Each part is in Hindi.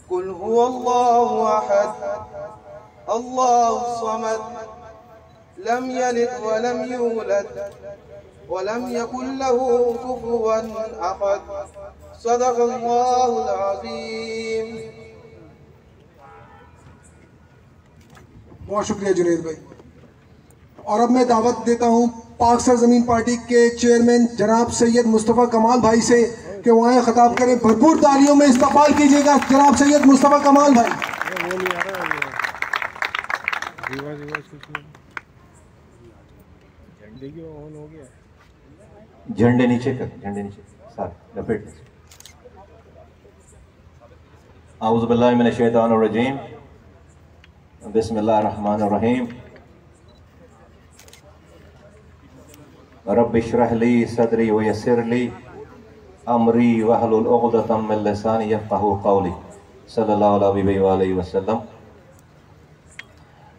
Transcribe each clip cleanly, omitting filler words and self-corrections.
कुल हुवल्लाहु अहद अल्लाहु समद लम यलिद वलम यूलद वलम यकुल लहू कुफुवन अहद। सदक़ल्लाहुल अज़ीम। बहुत शुक्रिया जुनैद भाई। और अब मैं दावत देता हूँ पाक सरजमीन पार्टी के चेयरमैन जनाब सैयद मुस्तफ़ा कमाल भाई से कि वो आए खिताब करें। भरपूर तालियों में इस्तकबाल कीजिएगा जनाब सैयद मुस्तफ़ा कमाल भाई। झंडे नीचे कर, झंडे नीचे सारे लपेट। आऊज़ु बिल्लाहि मिनश शैतानिर रजीम, बिस्मिल्लाहिर रहमानिर रहीम। रब्बि इश्रह ली सदरी व यस्सिर ली अमरी वहलुल उक़दतम मिन लिसानी यफ़क़हू क़ौली। सल्लल्लाहु अलैहि वसल्लम।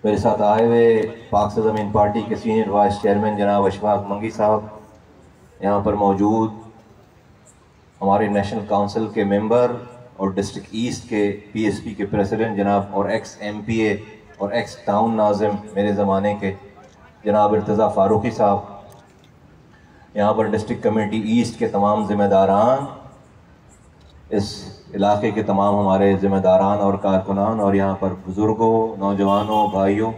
मेरे साथ आए हुए पाक ज़मीन पार्टी के सीनियर वाइस चेयरमैन जनाब अशफाक मंगी साहब, यहाँ पर मौजूद हमारे नेशनल काउंसिल के मेंबर और डिस्ट्रिक्ट ईस्ट के PSP के प्रेसिडेंट जनाब और एक्स MPA और एक्स टाउन नाज़िम मेरे ज़माने के जनाब इर्तज़ा फ़ारूकी साहब, यहाँ पर डिस्ट्रिक्ट कमेटी ईस्ट के तमाम ज़िम्मेदारान, इस इलाके के तमाम हमारे ज़िम्मेदारान और कारकुनान, और यहाँ पर बुज़ुर्गों, नौजवानों, भाइयों,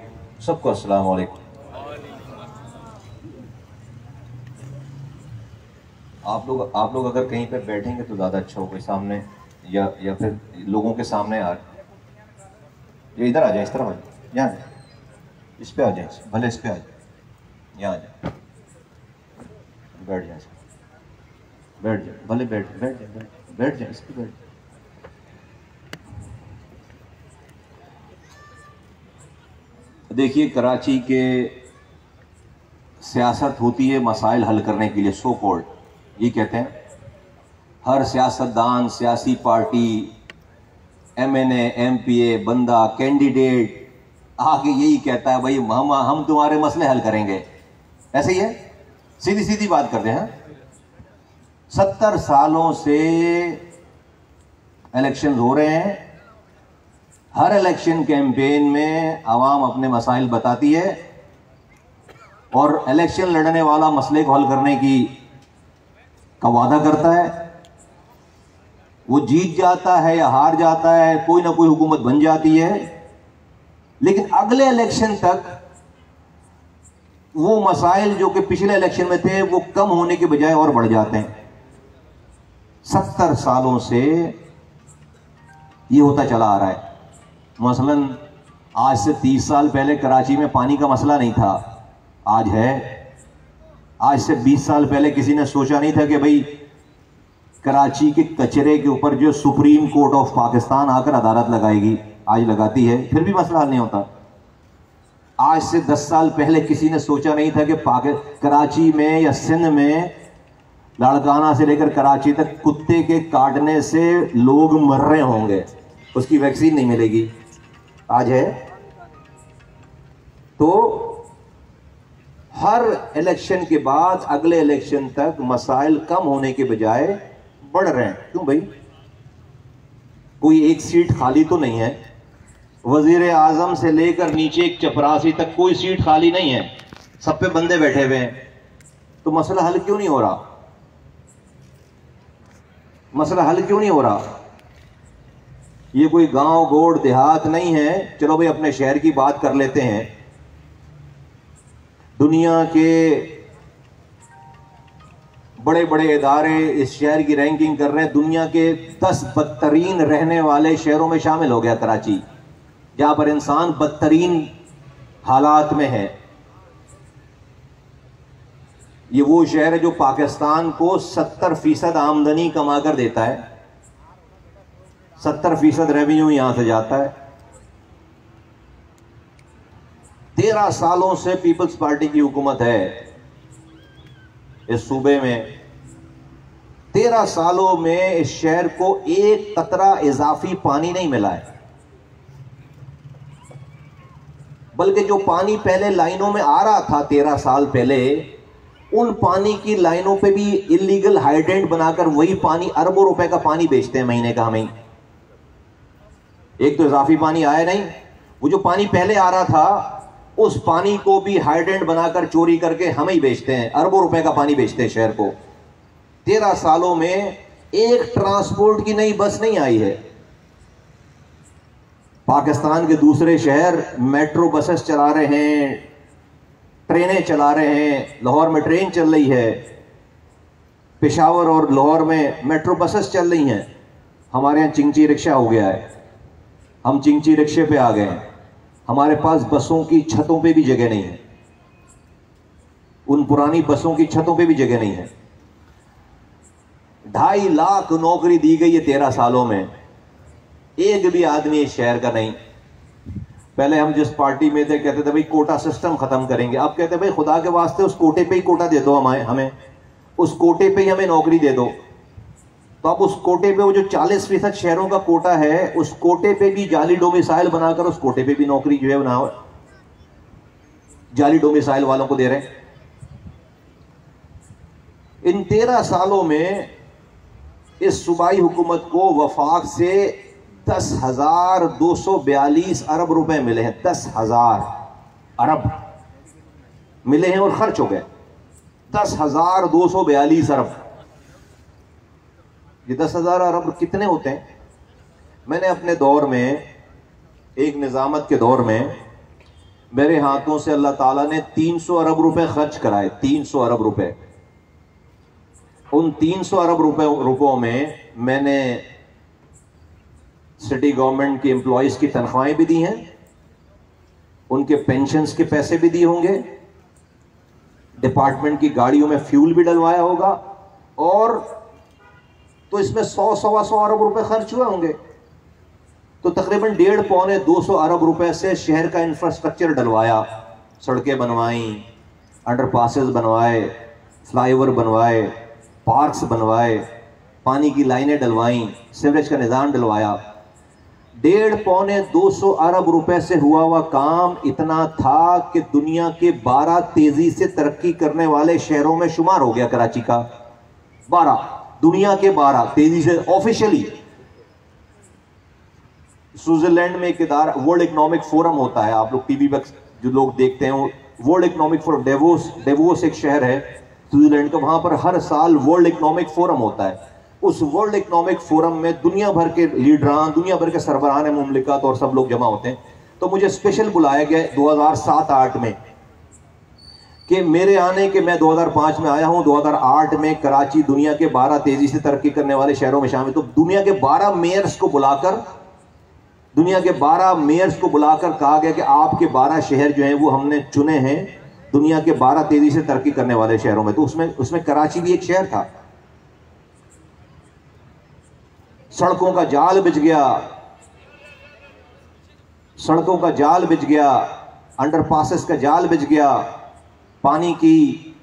सबको अस्सलाम वालेकुम। आप लोग अगर कहीं पर बैठेंगे तो ज़्यादा अच्छा होगा, सामने या फिर लोगों के सामने आ, ये इधर आ जाए, इस तरफ आ जाए, यहाँ जाए, इस पे आ जाए, भले इस पे आ जाए, यहाँ आ जाए, बैठ जाए, बैठ जाए, भले बैठ जाए, इस पे बैठ जाए। देखिए, कराची के सियासत होती है मसाइल हल करने के लिए, सो कॉल्ड, ये कहते हैं हर सियासतदान, सियासी पार्टी, MNA, MPA बंदा, कैंडिडेट आके यही कहता है, भाई हम तुम्हारे मसले हल करेंगे। ऐसे ही है, सीधी सीधी बात करते हैं। 70 सालों से इलेक्शन हो रहे हैं, हर इलेक्शन कैंपेन में आवाम अपने मसाइल बताती है और इलेक्शन लड़ने वाला मसले को हल करने का वादा करता है। वो जीत जाता है या हार जाता है, कोई ना कोई हुकूमत बन जाती है, लेकिन अगले इलेक्शन तक वो मसाइल जो कि पिछले इलेक्शन में थे वो कम होने के बजाय और बढ़ जाते हैं। 70 सालों से ये होता चला आ रहा है। मसलन आज से 30 साल पहले कराची में पानी का मसला नहीं था, आज है। आज से 20 साल पहले किसी ने सोचा नहीं था कि भाई कराची के कचरे के ऊपर जो सुप्रीम कोर्ट ऑफ पाकिस्तान आकर अदालत लगाएगी, आज लगाती है, फिर भी मसला हल नहीं होता। आज से 10 साल पहले किसी ने सोचा नहीं था कि कराची में या सिंध में लाड़काना से लेकर कराची तक कुत्ते के काटने से लोग मर रहे होंगे, उसकी वैक्सीन नहीं मिलेगी, आज है। तो हर इलेक्शन के बाद अगले इलेक्शन तक मसाइल कम होने के बजाय बढ़ रहे हैं। क्यों भाई? कोई एक सीट खाली तो नहीं है, वजीर आजम से लेकर नीचे एक चपरासी तक कोई सीट खाली नहीं है, सब पे बंदे बैठे हुए हैं। तो मसला हल क्यों नहीं हो रहा? मसला हल क्यों नहीं हो रहा? ये कोई गांव गोड़ देहात नहीं है। चलो भाई अपने शहर की बात कर लेते हैं। दुनिया के बड़े बड़े इदारे इस शहर की रैंकिंग कर रहे हैं, दुनिया के 10 बदतरीन रहने वाले शहरों में शामिल हो गया कराची, जहां पर इंसान बदतरीन हालात में है। ये वो शहर है जो पाकिस्तान को 70% आमदनी कमा कर देता है, 70% रेवेन्यू यहां से जाता है। 13 सालों से पीपल्स पार्टी की हुकूमत है इस सूबे में। 13 सालों में इस शहर को एक कतरा इजाफी पानी नहीं मिला है, बल्कि जो पानी पहले लाइनों में आ रहा था 13 साल पहले, उन पानी की लाइनों पे भी इलीगल हाइड्रेंट बनाकर वही पानी, अरबों रुपए का पानी बेचते हैं महीने का हमें। एक तो इजाफी पानी आया नहीं, वो जो पानी पहले आ रहा था उस पानी को भी हाइड्रेंट बनाकर चोरी करके हमें ही बेचते हैं, अरबों रुपए का पानी बेचते हैं शहर को। 13 सालों में एक ट्रांसपोर्ट की नई बस नहीं आई है। पाकिस्तान के दूसरे शहर मेट्रो बसेस चला रहे हैं, ट्रेनें चला रहे हैं। लाहौर में ट्रेन चल रही है, पेशावर और लाहौर में मेट्रो बसेस चल रही हैं। हमारे यहाँ चिंची रिक्शा हो गया है, हम चिंची रिक्शे पे आ गए हैं। हमारे पास बसों की छतों पे भी जगह नहीं है, उन पुरानी बसों की छतों पे भी जगह नहीं है। 2.5 लाख नौकरी दी गई है 13 सालों में, एक भी आदमी इस शहर का नहीं। पहले हम जिस पार्टी में थे कहते थे भाई कोटा सिस्टम खत्म करेंगे, अब कहते भाई खुदा के वास्ते उस कोटे पे ही कोटा दे दो, हमें उस कोटे पे ही हमें नौकरी दे दो। तो अब उस कोटे पे वो जो 40% शहरों का कोटा है, उस कोटे पे भी जाली डोमिसाइल बनाकर उस कोटे पे भी नौकरी जो है बना जाली डोमिसाइल वालों को दे रहे हैं। इन 13 सालों में इस सूबाई हुकूमत को वफाक से 10,242 अरब रुपए मिले हैं। 10,000 अरब मिले हैं और खर्च हो गए 10,242 अरब। ये 10,000 अरब कितने होते हैं? मैंने अपने दौर में, एक निजामत के दौर में, मेरे हाथों से अल्लाह ताला ने 300 अरब रुपए खर्च कराए। 300 अरब रुपए। उन 300 अरब रुपयों में मैंने सिटी गवर्नमेंट के एम्प्लॉयज की तनख्वाहें भी दी हैं, उनके पेंशन्स के पैसे भी दिए होंगे, डिपार्टमेंट की गाड़ियों में फ्यूल भी डलवाया होगा, और तो इसमें 100-125 अरब रुपए खर्च हुए होंगे। तो तकरीबन 1.5-200 अरब रुपए से शहर का इंफ्रास्ट्रक्चर डलवाया, सड़कें बनवाई, अंडरपासेस बनवाए, फ्लाईओवर बनवाए, पार्क्स बनवाए, पानी की लाइनें डलवाई, सीवरेज का निज़ाम डलवाया। 1.5-200 अरब रुपए से हुआ हुआ काम इतना था कि दुनिया के 12 तेजी से तरक्की करने वाले शहरों में शुमार हो गया कराची का। 12 दुनिया के 12 तेजी से ऑफिशियली। स्विट्जरलैंड में एक इदारा वर्ल्ड इकोनॉमिक फोरम होता है, आप लोग टीवी पर जो लोग देखते हैं, वर्ल्ड इकोनॉमिक फोरम, डेवोस एक शहर है स्विट्जरलैंड का, वहां पर हर साल वर्ल्ड इकोनॉमिक फोरम होता है। उस वर्ल्ड इकोनॉमिक फोरम में दुनिया भर के लीडरान, दुनिया भर के सरबराहान मुमलिकत और सब लोग जमा होते हैं। तो मुझे स्पेशल बुलाया गया 2007-8 में कि मेरे आने के, मैं 2005 में आया हूं, 2008 में कराची दुनिया के 12 तेजी से तरक्की करने वाले शहरों में शामिल। तो दुनिया के 12 मेयर्स को बुलाकर कहा गया कि आपके 12 शहर जो हैं वो हमने चुने हैं दुनिया के 12 तेजी से तरक्की करने वाले शहरों में। तो उसमें कराची भी एक शहर था। सड़कों का जाल बिछ गया, अंडरपासेस का जाल बिछ गया, पानी की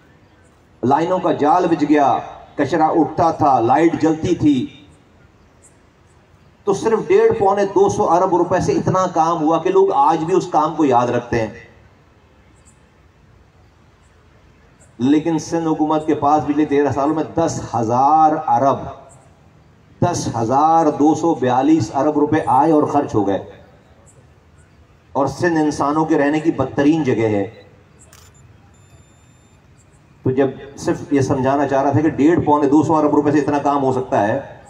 लाइनों का जाल बिछ गया, कचरा उठता था, लाइट जलती थी। तो सिर्फ 1.5-200 अरब रुपए से इतना काम हुआ कि लोग आज भी उस काम को याद रखते हैं। लेकिन सिंध हुकूमत के पास पिछले 13 सालों में 10,242 अरब रुपए आए और खर्च हो गए। और सिंध इंसानों के रहने की बदतरीन जगह है। तो जब सिर्फ ये समझाना चाह रहा था कि 1.5-200 अरब रुपए से इतना काम हो सकता है,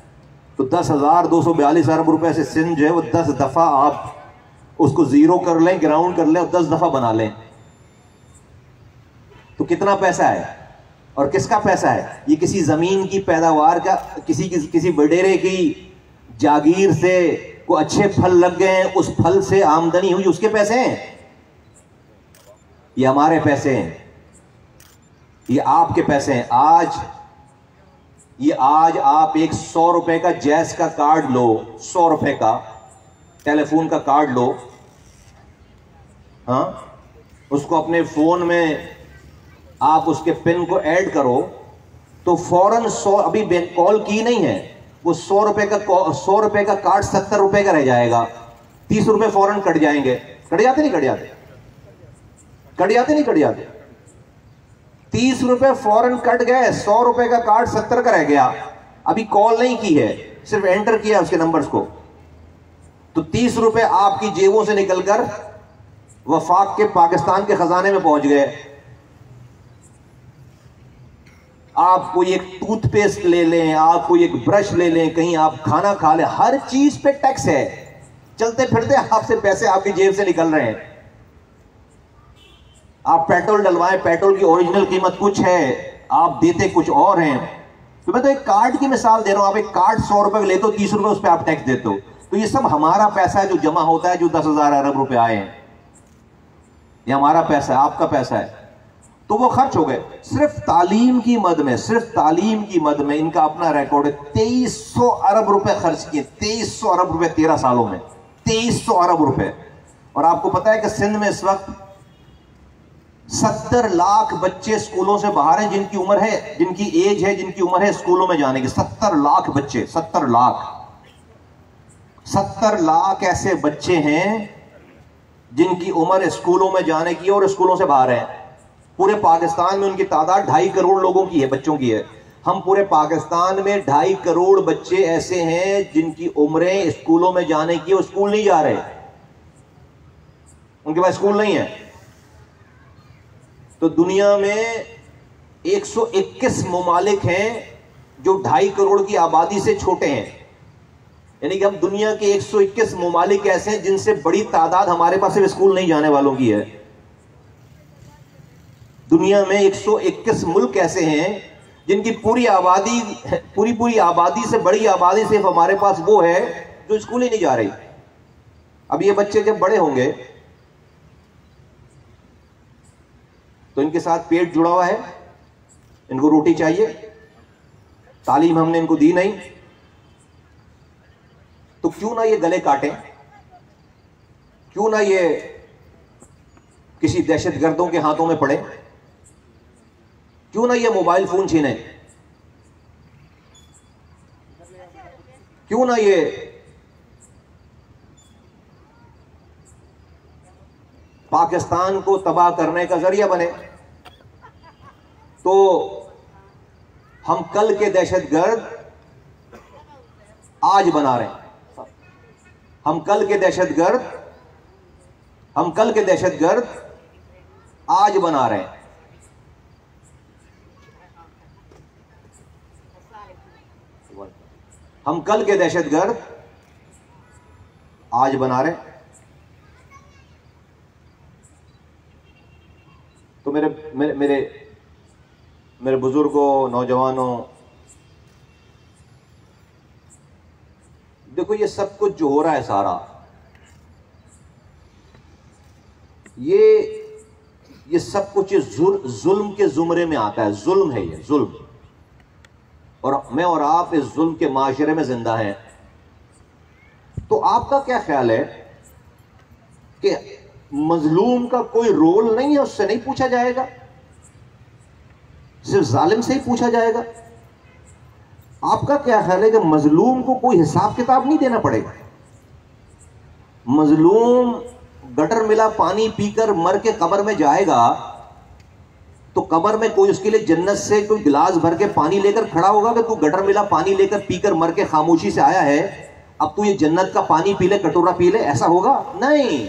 तो 10,242 अरब रुपए से सिंध जो है वो 10 दफा आप उसको जीरो कर लें, ग्राउंड कर लें और 10 दफा बना लें, तो कितना पैसा है और किसका पैसा है? ये किसी जमीन की पैदावार का, किसी वडेरे की जागीर से को अच्छे फल लग गए हैं, उस फल से आमदनी हुई, उसके पैसे हैं? ये हमारे पैसे हैं, ये आपके पैसे हैं। आज आप एक 100 रुपए का जैस का कार्ड लो, 100 रुपए का टेलीफोन का कार्ड लो, हाँ, उसको अपने फोन में आप उसके पिन को ऐड करो तो फौरन 100, अभी कॉल की नहीं है, वो 100 रुपए का कार्ड 70 रुपए का रह जाएगा, 30 रुपए फौरन कट जाएंगे। कट जाते नहीं कट जाते 30 रुपए फौरन कट गए, 100 रुपए का कार्ड 70 का रह गया। अभी कॉल नहीं की है, सिर्फ एंटर किया उसके नंबर्स को, तो 30 रुपए आपकी जेबों से निकलकर वफाक के पाकिस्तान के खजाने में पहुंच गए। आप कोई एक टूथपेस्ट ले लें, आप कोई एक ब्रश ले लें, कहीं आप खाना खा लें, हर चीज पे टैक्स है। चलते फिरते आपसे पैसे आपकी जेब से निकल रहे हैं। आप पेट्रोल डलवाएं, पेट्रोल की ओरिजिनल कीमत कुछ है, आप देते कुछ और हैं। तो मैं तो एक कार्ड की मिसाल दे रहा हूं। आप एक कार्ड 100 रुपए का लेते हो, 30 रुपए उस पर आप टैक्स देते हो। तो ये सब हमारा पैसा है जो जमा होता है, जो 10,000 अरब रुपए आए हैं, ये हमारा पैसा है, आपका पैसा है। तो वो खर्च हो गए सिर्फ तालीम की मद में। सिर्फ तालीम की मद में इनका अपना रिकॉर्ड है, 2300 अरब रुपए खर्च किए। 2300 अरब रुपए 13 सालों में, 2300 अरब रुपए। और आपको पता है कि सिंध में इस वक्त 70 लाख बच्चे स्कूलों से बाहर हैं, जिनकी उम्र है, जिनकी एज है, जिनकी उम्र है स्कूलों में जाने की। 70 लाख बच्चे, 70 लाख, 70 लाख ऐसे बच्चे हैं जिनकी उम्र स्कूलों में जाने की और स्कूलों से बाहर है। पूरे पाकिस्तान में उनकी तादाद 2.5 करोड़ लोगों की है, बच्चों की है। हम पूरे पाकिस्तान में 2.5 करोड़ बच्चे ऐसे हैं जिनकी उम्रें स्कूलों में जाने की, और स्कूल नहीं जा रहे, उनके पास स्कूल नहीं है। तो दुनिया में 121 ममालिक हैं जो 2.5 करोड़ की आबादी से छोटे हैं। यानी कि हम दुनिया के 121 ममालिक ऐसे हैं जिनसे बड़ी तादाद हमारे पास सिर्फ स्कूल नहीं जाने वालों की है। दुनिया में 121 मुल्क ऐसे हैं जिनकी पूरी आबादी से बड़ी आबादी सिर्फ हमारे पास वो है जो स्कूल ही नहीं जा रही। अब ये बच्चे जब बड़े होंगे तो इनके साथ पेट जुड़ा हुआ है, इनको रोटी चाहिए, तालीम हमने इनको दी नहीं, तो क्यों ना ये गले काटें, क्यों ना ये किसी दहशतगर्दों के हाथों में पड़े, क्यों ना ये मोबाइल फोन छीने, क्यों ना ये पाकिस्तान को तबाह करने का जरिया बने। तो हम कल के दहशतगर्द आज बना रहे हैं, हम कल के दहशतगर्द आज बना रहे हैं। हम कल के दहशतगर्द आज बना रहे हैं। तो मेरे बुजुर्गों, नौजवानों, देखो ये सब कुछ जो हो रहा है सारा, ये सब कुछ जुल्म के जुमरे में आता है। जुल्म है ये, जुल्म। और मैं और आप इस जुल्म के माशरे में जिंदा हैं। तो आपका क्या ख्याल है कि मजलूम का कोई रोल नहीं है, उससे नहीं पूछा जाएगा, सिर्फ जालिम से ही पूछा जाएगा? आपका क्या ख्याल है कि मजलूम को कोई हिसाब किताब नहीं देना पड़ेगा? मजलूम गटर मिला पानी पीकर मर के कब्र में जाएगा तो कब्र में कोई उसके लिए जन्नत से कोई गिलास भर के पानी लेकर खड़ा होगा कि तू गटर मिला पानी लेकर पीकर मर के खामोशी से आया है, अब तू ये जन्नत का पानी पी ले, कटोरा पी ले, ऐसा होगा? नहीं,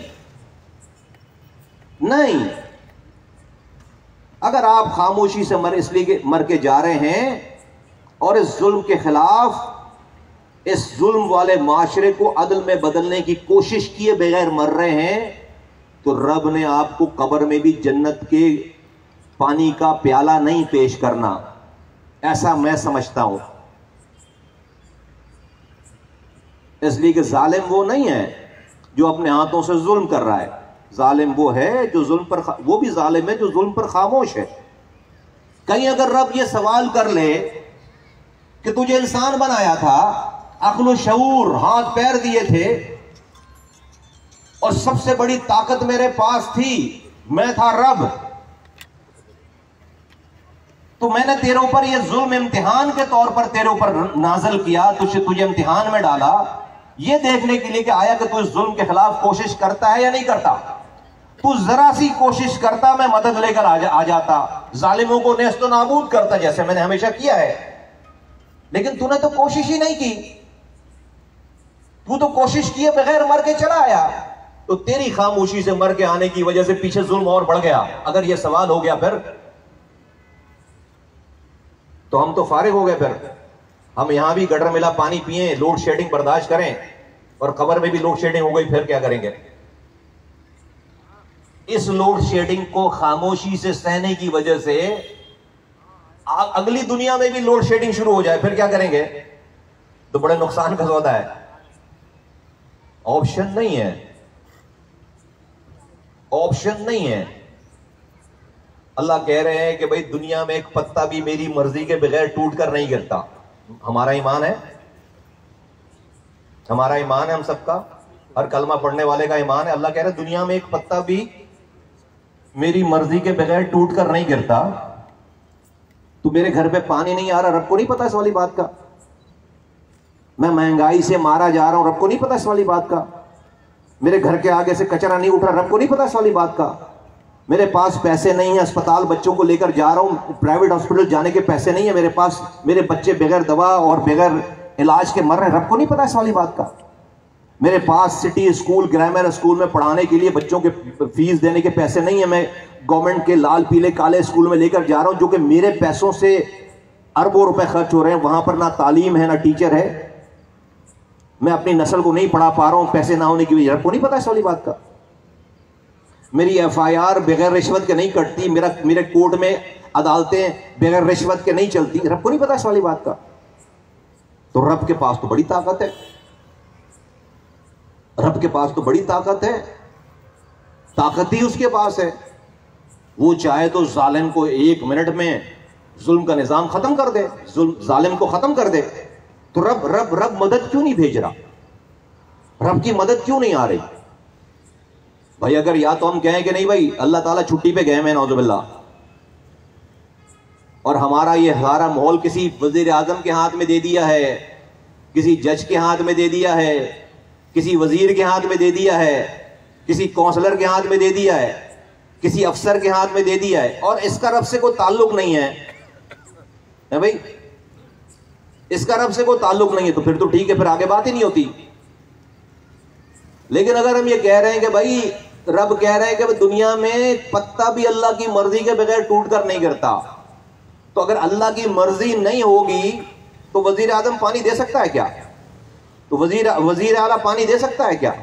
नहीं। अगर आप खामोशी से इसलिए मर के जा रहे हैं और इस जुल्म के खिलाफ, इस जुल्म वाले माशरे को अदल में बदलने की कोशिश किए बगैर मर रहे हैं, तो रब ने आपको कब्र में भी जन्नत के पानी का प्याला नहीं पेश करना, ऐसा मैं समझता हूं। इसलिए कि जालिम वो नहीं है जो अपने हाथों से जुल्म कर रहा है, जालिम वो है जो जुल्म पर, वो भी जालिम है जो जुल्म पर खामोश है। कहीं अगर रब ये सवाल कर ले कि तुझे इंसान बनाया था, अक्ल शऊर, हाथ पैर दिए थे और सबसे बड़ी ताकत मेरे पास थी, मैं था रब, तो मैंने तेरे ऊपर ये जुल्म इम्तिहान के तौर पर तेरे ऊपर नाजल किया, तुझे इम्तिहान में डाला, ये देखने के लिए कि आया कि तू इस जुल्म के खिलाफ कोशिश करता है या नहीं करता। तू जरा सी कोशिश करता, मैं मदद लेकर आ जाता, जालिमों को नेस्तो नाबूद करता, जैसे मैंने हमेशा किया है। लेकिन तूने तो कोशिश ही नहीं की। तू तो कोशिश किए बगैर मर के चला आया, तो तेरी खामोशी से मर के आने की वजह से पीछे जुल्म और बढ़ गया। अगर यह सवाल हो गया फिर तो हम तो फारिग हो गए। फिर हम यहां भी गटर मिला पानी पिए, लोड शेडिंग बर्दाश्त करें, और कब्र में भी लोड शेडिंग हो गई, फिर क्या करेंगे? इस लोड शेडिंग को खामोशी से सहने की वजह से अगली दुनिया में भी लोड शेडिंग शुरू हो जाए, फिर क्या करेंगे? तो बड़े नुकसान का सौदा है। ऑप्शन नहीं है, ऑप्शन नहीं है। अल्लाह कह रहे हैं कि भाई दुनिया में एक पत्ता भी मेरी मर्जी के बगैर टूट कर नहीं गिरता। हमारा ईमान है, हमारा ईमान है, हम सबका, हर कलमा पढ़ने वाले का ईमान है। अल्लाह कह रहे हैं दुनिया में एक पत्ता भी मेरी मर्जी के बगैर टूट कर नहीं गिरता। तो मेरे घर पे पानी नहीं आ रहा, रब को नहीं पता इस वाली बात का? मैं महंगाई से मारा जा रहा हूं, रब को नहीं पता इस वाली बात का? मेरे घर के आगे से कचरा नहीं उठ रहा, रब को नहीं पता इस वाली बात का? मेरे पास पैसे नहीं है, अस्पताल बच्चों को लेकर जा रहा हूं, प्राइवेट हॉस्पिटल जाने के पैसे नहीं है मेरे पास, मेरे बच्चे बगैर दवा और बगैर इलाज के मर रहे हैं, रब को नहीं पता इस वाली बात का? मेरे पास सिटी स्कूल, ग्रामर स्कूल में पढ़ाने के लिए बच्चों के फीस देने के पैसे नहीं है, मैं गवर्नमेंट के लाल पीले काले स्कूल में लेकर जा रहा हूं, जो कि मेरे पैसों से अरबों रुपए खर्च हो रहे हैं, वहां पर ना तालीम है ना टीचर है, मैं अपनी नस्ल को नहीं पढ़ा पा रहा हूं पैसे ना होने की वजह। रब को नहीं पता इस वाली बात का? मेरी FIR बगैर रिश्वत के नहीं कटती, मेरे कोर्ट में अदालतें बगैर रिश्वत के नहीं चलती, रब को नहीं पता इस वाली बात का? तो रब के पास तो बड़ी ताकत है, रब के पास तो बड़ी ताकत है, ताकत ही उसके पास है। वो चाहे तो जालिम को 1 मिनट में जुल्म का निजाम खत्म कर दे, जालिम को खत्म कर दे। तो रब रब रब मदद क्यों नहीं भेज रहा? रब की मदद क्यों नहीं आ रही? भाई अगर या तो हम कहें कि नहीं भाई अल्लाह ताला छुट्टी पे गए हैं नौजुबिल्ला, और हमारा ये सारा माहौल किसी वजीर आजम के हाथ में दे दिया है, किसी जज के हाथ में दे दिया है, किसी वजीर के हाथ में दे दिया है, किसी काउंसलर के हाथ में दे दिया है, किसी अफसर के हाथ में दे दिया है, और इसका रब से कोई ताल्लुक नहीं है भाई, इसका रब से कोई ताल्लुक नहीं है, तो फिर तो ठीक है, फिर आगे बात ही नहीं होती। लेकिन अगर हम ये कह रहे हैं कि भाई रब कह रहे हैं कि दुनिया में पत्ता भी अल्लाह की मर्जी के बगैर टूट कर नहीं गिरता, तो अगर अल्लाह की मर्जी नहीं होगी तो वजीर आजम पानी दे सकता है क्या? तो वजीर आला पानी दे सकता है क्या?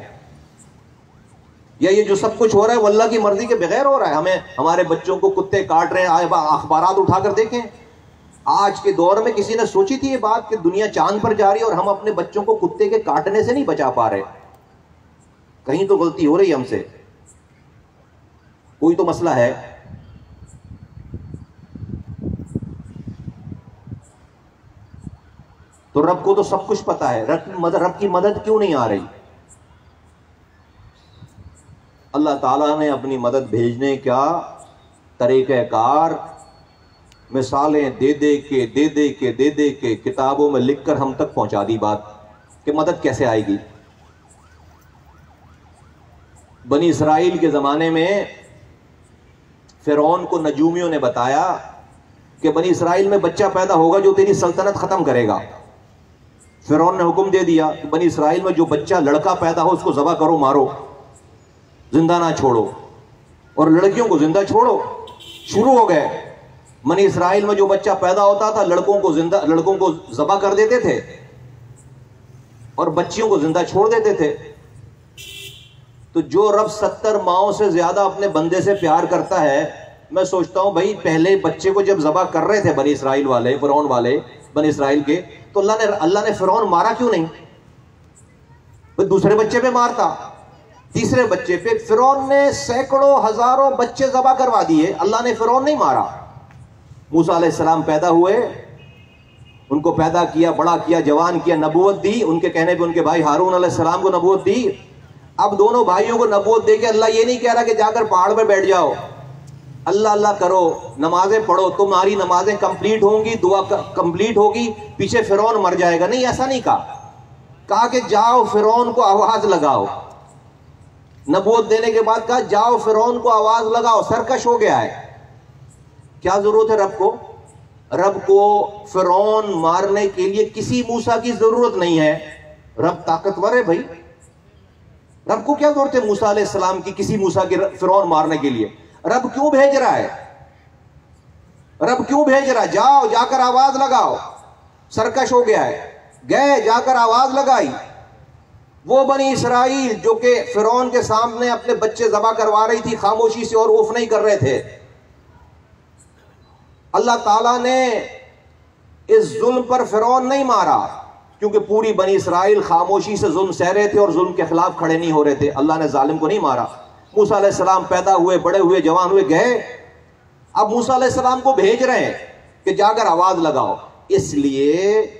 या ये जो सब कुछ हो रहा है वो अल्लाह की मर्जी के बगैर हो रहा है? हमें हमारे बच्चों को कुत्ते काट रहे हैं, अखबारात उठाकर देखें, आज के दौर में किसी ने सोची थी ये बात कि दुनिया चांद पर जा रही है और हम अपने बच्चों को कुत्ते के काटने से नहीं बचा पा रहे? कहीं तो गलती हो रही है हमसे, कोई तो मसला है। तो रब को तो सब कुछ पता है, रब की मदद क्यों नहीं आ रही? अल्लाह ताला ने अपनी मदद भेजने का तरीक़ाकार मिसालें दे दे के किताबों में लिखकर हम तक पहुंचा दी बात कि मदद कैसे आएगी। बनी इसराइल के ज़माने में फ़िरौन को नजूमियों ने बताया कि बनी इसराइल में बच्चा पैदा होगा जो तेरी सल्तनत ख़त्म करेगा। फ़िरौन ने हुक्म दे दिया कि बनी इसराइल में जो बच्चा लड़का पैदा हो उसको ज़बह करो, मारो, जिंदा ना छोड़ो, और लड़कियों को जिंदा छोड़ो। शुरू हो गए। बनी इसराइल में जो बच्चा पैदा होता था लड़कों को ज़बह कर देते थे और बच्चियों को जिंदा छोड़ देते थे। तो जो रब 70 माओं से ज्यादा अपने बंदे से प्यार करता है, मैं सोचता हूं भाई पहले बच्चे को जब ज़बह कर रहे थे बनी इसराइल वाले, फ़िरौन वाले बनी इसराइल के, तो अल्लाह ने फ़िरौन मारा क्यों नहीं? तो दूसरे बच्चे पे मारता, तीसरे बच्चे पे। फ़िरौन ने सैकड़ों हजारों बच्चे ज़बह करवा दिए, अल्लाह ने फ़िरौन नहीं मारा। मूसा अलैहिस्सलाम पैदा हुए, उनको पैदा किया, बड़ा किया, जवान किया, नबूवत दी, उनके कहने पे उनके भाई हारून अलैहिस्सलाम को नबूवत दी। अब दोनों भाइयों को नबूवत देके अल्लाह ये नहीं कह रहा कि जाकर पहाड़ पे बैठ जाओ, अल्लाह अल्लाह करो, नमाजें पढ़ो, तुम्हारी नमाजें कंप्लीट होंगी, दुआ कंप्लीट होगी, पीछे फ़िरौन मर जाएगा। नहीं, ऐसा नहीं कहा कि जाओ फ़िरौन को आवाज लगाओ। नबूवत देने के बाद कहा जाओ फ़िरौन को आवाज लगाओ, सरकश हो गया है। क्या जरूरत है रब को फ़िरौन मारने के लिए किसी मूसा की जरूरत नहीं है। रब ताकतवर है भाई। रब को क्या जरूरत है मूसा अलैहिस्सलाम की, किसी मूसा के फिरौन मारने के लिए? रब क्यों भेज रहा है? रब क्यों भेज रहा है? जाओ, जाकर आवाज लगाओ। सरकश हो गया है, गए, जाकर आवाज लगाई। वो बनी इसराइल जो कि फिरौन के सामने अपने बच्चे ज़बा करवा रही थी खामोशी से और औफ नहीं कर रहे थे। अल्लाह ताला ने इस जुल्म पर फिरौन नहीं मारा, क्योंकि पूरी बनी इसराइल खामोशी से जुल्म सह रहे थे और जुल्म के खिलाफ खड़े नहीं हो रहे थे। अल्लाह ने जालिम को नहीं मारा। मूसा अलैहिस्सलाम पैदा हुए, बड़े हुए, जवान हुए, गए। अब मूसा अलैहिस्सलाम को भेज रहे हैं कि जाकर आवाज लगाओ। इसलिए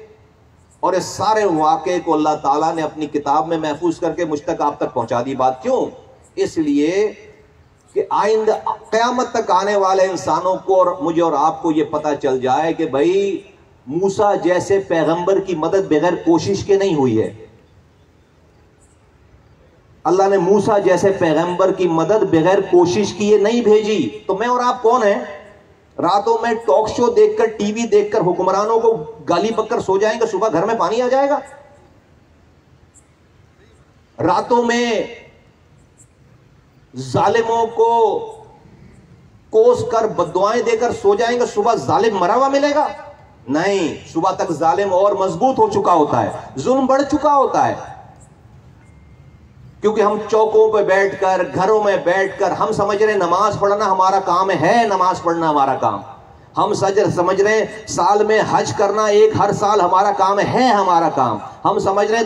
और इस सारे वाक़े को अल्लाह ताला ने अपनी किताब में महफूज करके मुझ तक, आप तक पहुंचा दी। बात क्यों? इसलिए कि आइंदा क़यामत तक आने वाले इंसानों को और मुझे और आपको ये पता चल जाए कि भाई मूसा जैसे पैगंबर की मदद बगैर कोशिश के नहीं हुई है। अल्लाह ने मूसा जैसे पैगंबर की मदद बगैर कोशिश किए नहीं भेजी। तो मैं और आप कौन है? रातों में टॉक शो देखकर, टीवी देखकर हुक्मरानों को गाली बककर सो जाएंगे, सुबह घर में पानी आ जाएगा? रातों में जालिमों को कोस कर बद्दुआएं देकर सो जाएंगे, सुबह जालिम मरा हुआ मिलेगा? नहीं, सुबह तक जालिम और मजबूत हो चुका होता है, जुल्म बढ़ चुका होता है। क्योंकि हम चौकों पे बैठकर, घरों में बैठकर हम समझ रहे नमाज पढ़ना हमारा काम है, नमाज पढ़ना हमारा काम। हम समझ रहे साल में हज करना हर साल हमारा काम है, हमारा काम। हम समझ रहे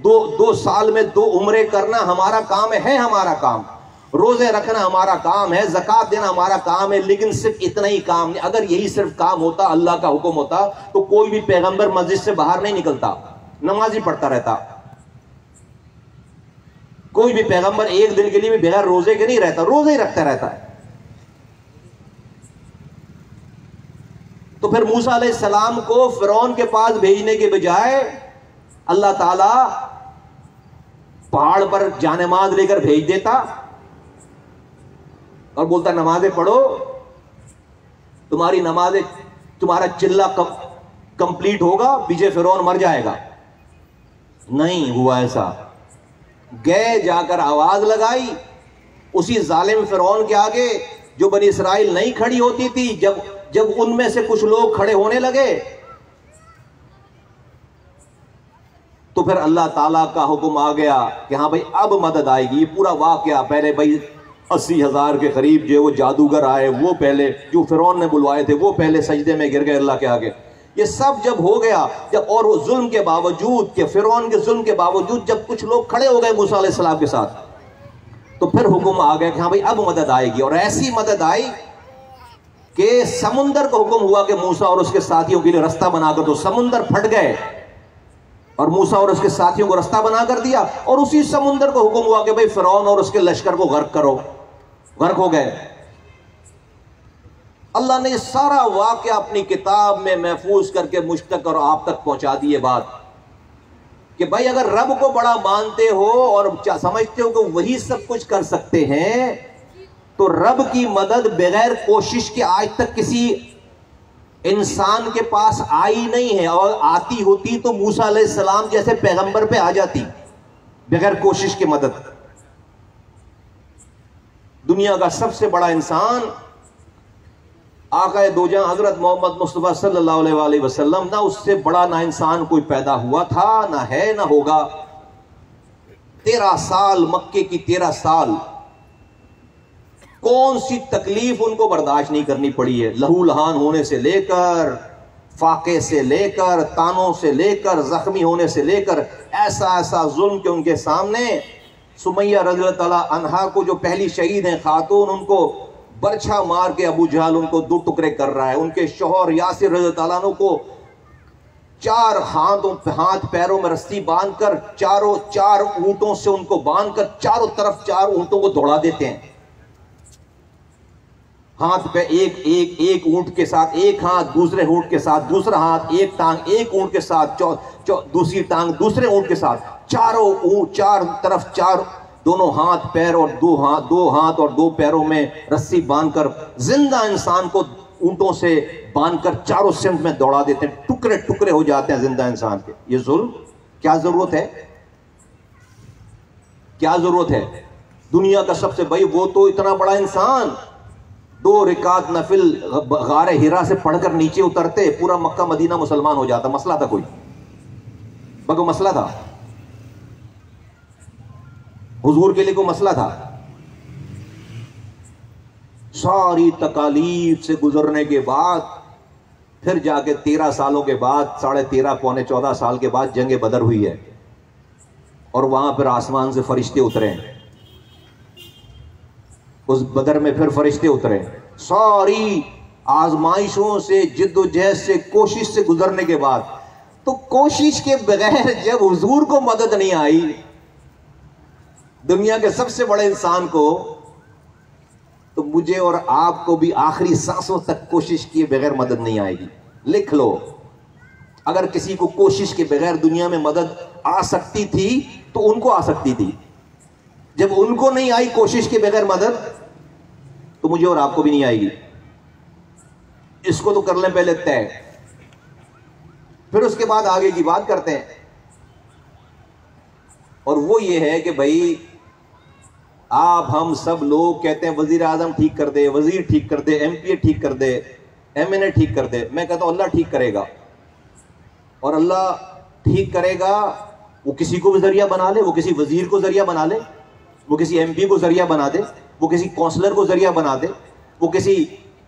दो साल में 2 उम्रे करना हमारा काम है, हमारा काम। रोजे रखना हमारा काम है, ज़कात देना हमारा काम है। लेकिन सिर्फ इतना ही काम नहीं। अगर यही सिर्फ काम होता, अल्लाह का हुक्म होता, तो कोई भी पैगंबर मस्जिद से बाहर नहीं निकलता, नमाज ही पढ़ता रहता। कोई भी पैगंबर एक दिन के लिए भी बगैर रोजे के नहीं रहता, रोजे ही रखता रहता है। तो फिर मूसा अलैहिस्सलाम को फिरौन के पास भेजने के बजाय अल्लाह ताला पहाड़ पर जानेमाज लेकर भेज देता और बोलता नमाजें पढ़ो, तुम्हारी नमाजें, तुम्हारा चिल्ला कंप्लीट होगा, पीछे फिरौन मर जाएगा। नहीं हुआ ऐसा। गए, जाकर आवाज लगाई उसी जालिम फिरौन के आगे जो बनी इसराइल नहीं खड़ी होती थी। जब उनमें से कुछ लोग खड़े होने लगे तो फिर अल्लाह ताला का हुक्म आ गया कि हाँ भाई अब मदद आएगी। ये पूरा वाकया, पहले भाई 80,000 के करीब जो वो जादूगर आए, वो पहले जो फिरौन ने बुलवाए थे, वो पहले सजदे में गिर गए अल्लाह के आगे। ये सब जब हो गया, जब और वो जुल्म के बावजूद, के फिरौन के जुल्म के बावजूद जब कुछ लोग खड़े हो गए मूसा अलैहिस्सलाम के साथ, तो फिर हुक्म आ गया कि हाँ भाई अब मदद आएगी। और ऐसी मदद आई कि समुंदर को हुक्म हुआ कि मूसा और उसके साथियों के लिए रास्ता बनाकर दो। समुंदर फट गए और मूसा और उसके साथियों को रास्ता बना कर दिया। और उसी समुंदर को हुक्म हुआ कि भाई फिरौन और उसके लश्कर को गर्क करो। गर्क हो गए। अल्लाह ने सारा वाकया अपनी किताब में महफूज करके मुझ तक और आप तक पहुंचा दी। बात कि भाई अगर रब को बड़ा मानते हो और समझते हो कि वही सब कुछ कर सकते हैं, तो रब की मदद बगैर कोशिश के आज तक किसी इंसान के पास आई नहीं है। और आती होती तो मूसा अलैहिस्सलाम जैसे पैगंबर पे आ जाती बगैर कोशिश के मदद। दुनिया का सबसे बड़ा इंसान आका दो जहां हजरत मोहम्मद मुस्तफा सल्लल्लाहु अलैहि वसल्लम, ना उससे बड़ा ना इंसान कोई पैदा हुआ था, ना है, ना होगा। 13 साल, मक्के की 13 साल, कौन सी तकलीफ उनको बर्दाश्त नहीं करनी पड़ी है। लहू लहान होने से लेकर, फाके से लेकर, तानों से लेकर, जख्मी होने से लेकर, ऐसा ऐसा जुल्म के उनके सामने। सुमैया रज़ियल्लाहु तआला अन्हा को, जो पहली शहीद हैं खातून, उनको बरछा मार के अबू जहल उनको 2 टुकड़े कर रहा है। उनके शौहर यासिर रज़ियल्लाहु तआला अन्हु को 4 हाथ पैरों में रस्सी बांधकर, 4 ऊंटों से उनको बांधकर चारों तरफ 4 ऊंटों को दौड़ा देते हैं। हाथ पे एक ऊंट के साथ एक हाथ, दूसरे ऊंट के साथ दूसरा हाथ, एक टांग एक ऊंट के साथ, दूसरी टांग दूसरे ऊंट के साथ, चार तरफ 4 दोनों हाथ पैर और 2 हाथ और 2 पैरों में रस्सी बांधकर जिंदा इंसान को ऊंटों से बांधकर चारों सिमत में दौड़ा देते हैं। टुकड़े टुकड़े हो जाते हैं जिंदा इंसान के। ये जुल्म क्या जरूरत है? क्या जरूरत है? दुनिया का सबसे भाई वो तो इतना बड़ा इंसान 2 रिकात नफिल गारे हिरा से पढ़कर नीचे उतरते, पूरा मक्का मदीना मुसलमान हो जाता। मसला था कोई? बगो मसला था? हुजूर के लिए कोई मसला था? सारी तकालीफ से गुजरने के बाद फिर जाके 13 सालों के बाद, 13.5 पौने 14 साल के बाद जंग बदर हुई है, और वहां फिर आसमान से फरिश्ते उतरे। उस बदर में फिर फरिश्ते उतरे। सारी आजमाइशों से, जिद्दोजहद से, कोशिश से गुजरने के बाद, तो कोशिश के बगैर जब हुजूर को मदद नहीं आई, दुनिया के सबसे बड़े इंसान को, तो मुझे और आपको भी आखिरी सांसों तक कोशिश किए बगैर मदद नहीं आएगी। लिख लो, अगर किसी को कोशिश के बगैर दुनिया में मदद आ सकती थी तो उनको आ सकती थी। जब उनको नहीं आई कोशिश के बगैर मदद, तो मुझे और आपको भी नहीं आएगी। इसको तो कर लें पहले तय, फिर उसके बाद आगे की बात करते हैं। और वो ये है कि भाई आप हम सब लोग कहते हैं वजीर आजम ठीक कर दे, वजीर ठीक कर दे, एमपीए ठीक कर दे, एमएनए ठीक कर दे। मैं कहता हूं अल्लाह ठीक करेगा, और अल्लाह ठीक करेगा। वो किसी को भी जरिया बना ले, वो किसी वजीर को जरिया बना ले, वो किसी एमपी को जरिया बना दे, वो किसी काउंसलर को जरिया बना दे, वो किसी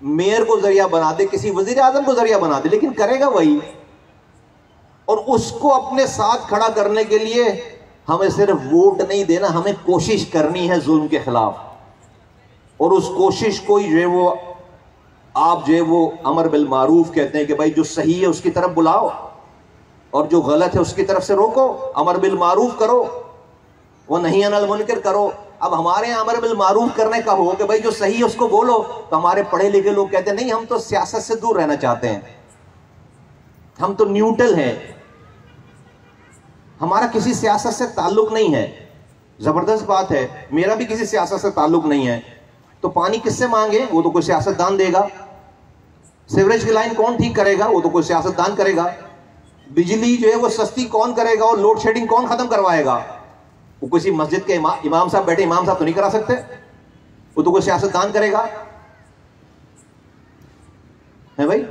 मेयर को जरिया बना दे, किसी वजीर आजम को जरिया बना दे, लेकिन करेगा वही। और उसको अपने साथ खड़ा करने के लिए हमें सिर्फ वोट नहीं देना, हमें कोशिश करनी है जुल्म के खिलाफ। और उस कोशिश को ही जो है वो आप जो है वो अमर बिल मारूफ कहते हैं कि भाई जो सही है उसकी तरफ बुलाओ, और जो गलत है उसकी तरफ से रोको। अमर बिल मारूफ करो, वो नहीं अनिल मुनकर करो। अब हमारे यहाँ अमर बिल मारूफ करने का हो कि भाई जो सही है उसको बोलो, तो हमारे पढ़े लिखे लोग कहते हैं नहीं, हम तो सियासत से दूर रहना चाहते हैं, हम तो न्यूट्रल हैं, हमारा किसी सियासत से ताल्लुक नहीं है। जबरदस्त बात है, मेरा भी किसी सियासत से ताल्लुक नहीं है। तो पानी किससे मांगे? वो तो कोई सियासतदान देगा। सीवरेज की लाइन कौन ठीक करेगा? वो तो कोई सियासतदान करेगा। बिजली जो है वो सस्ती कौन करेगा, और लोड शेडिंग कौन खत्म करवाएगा? वो किसी मस्जिद के इमाम साहब बैठे इमाम साहब तो नहीं करा सकते, वो तो कोई सियासतदान करेगा। है भाई,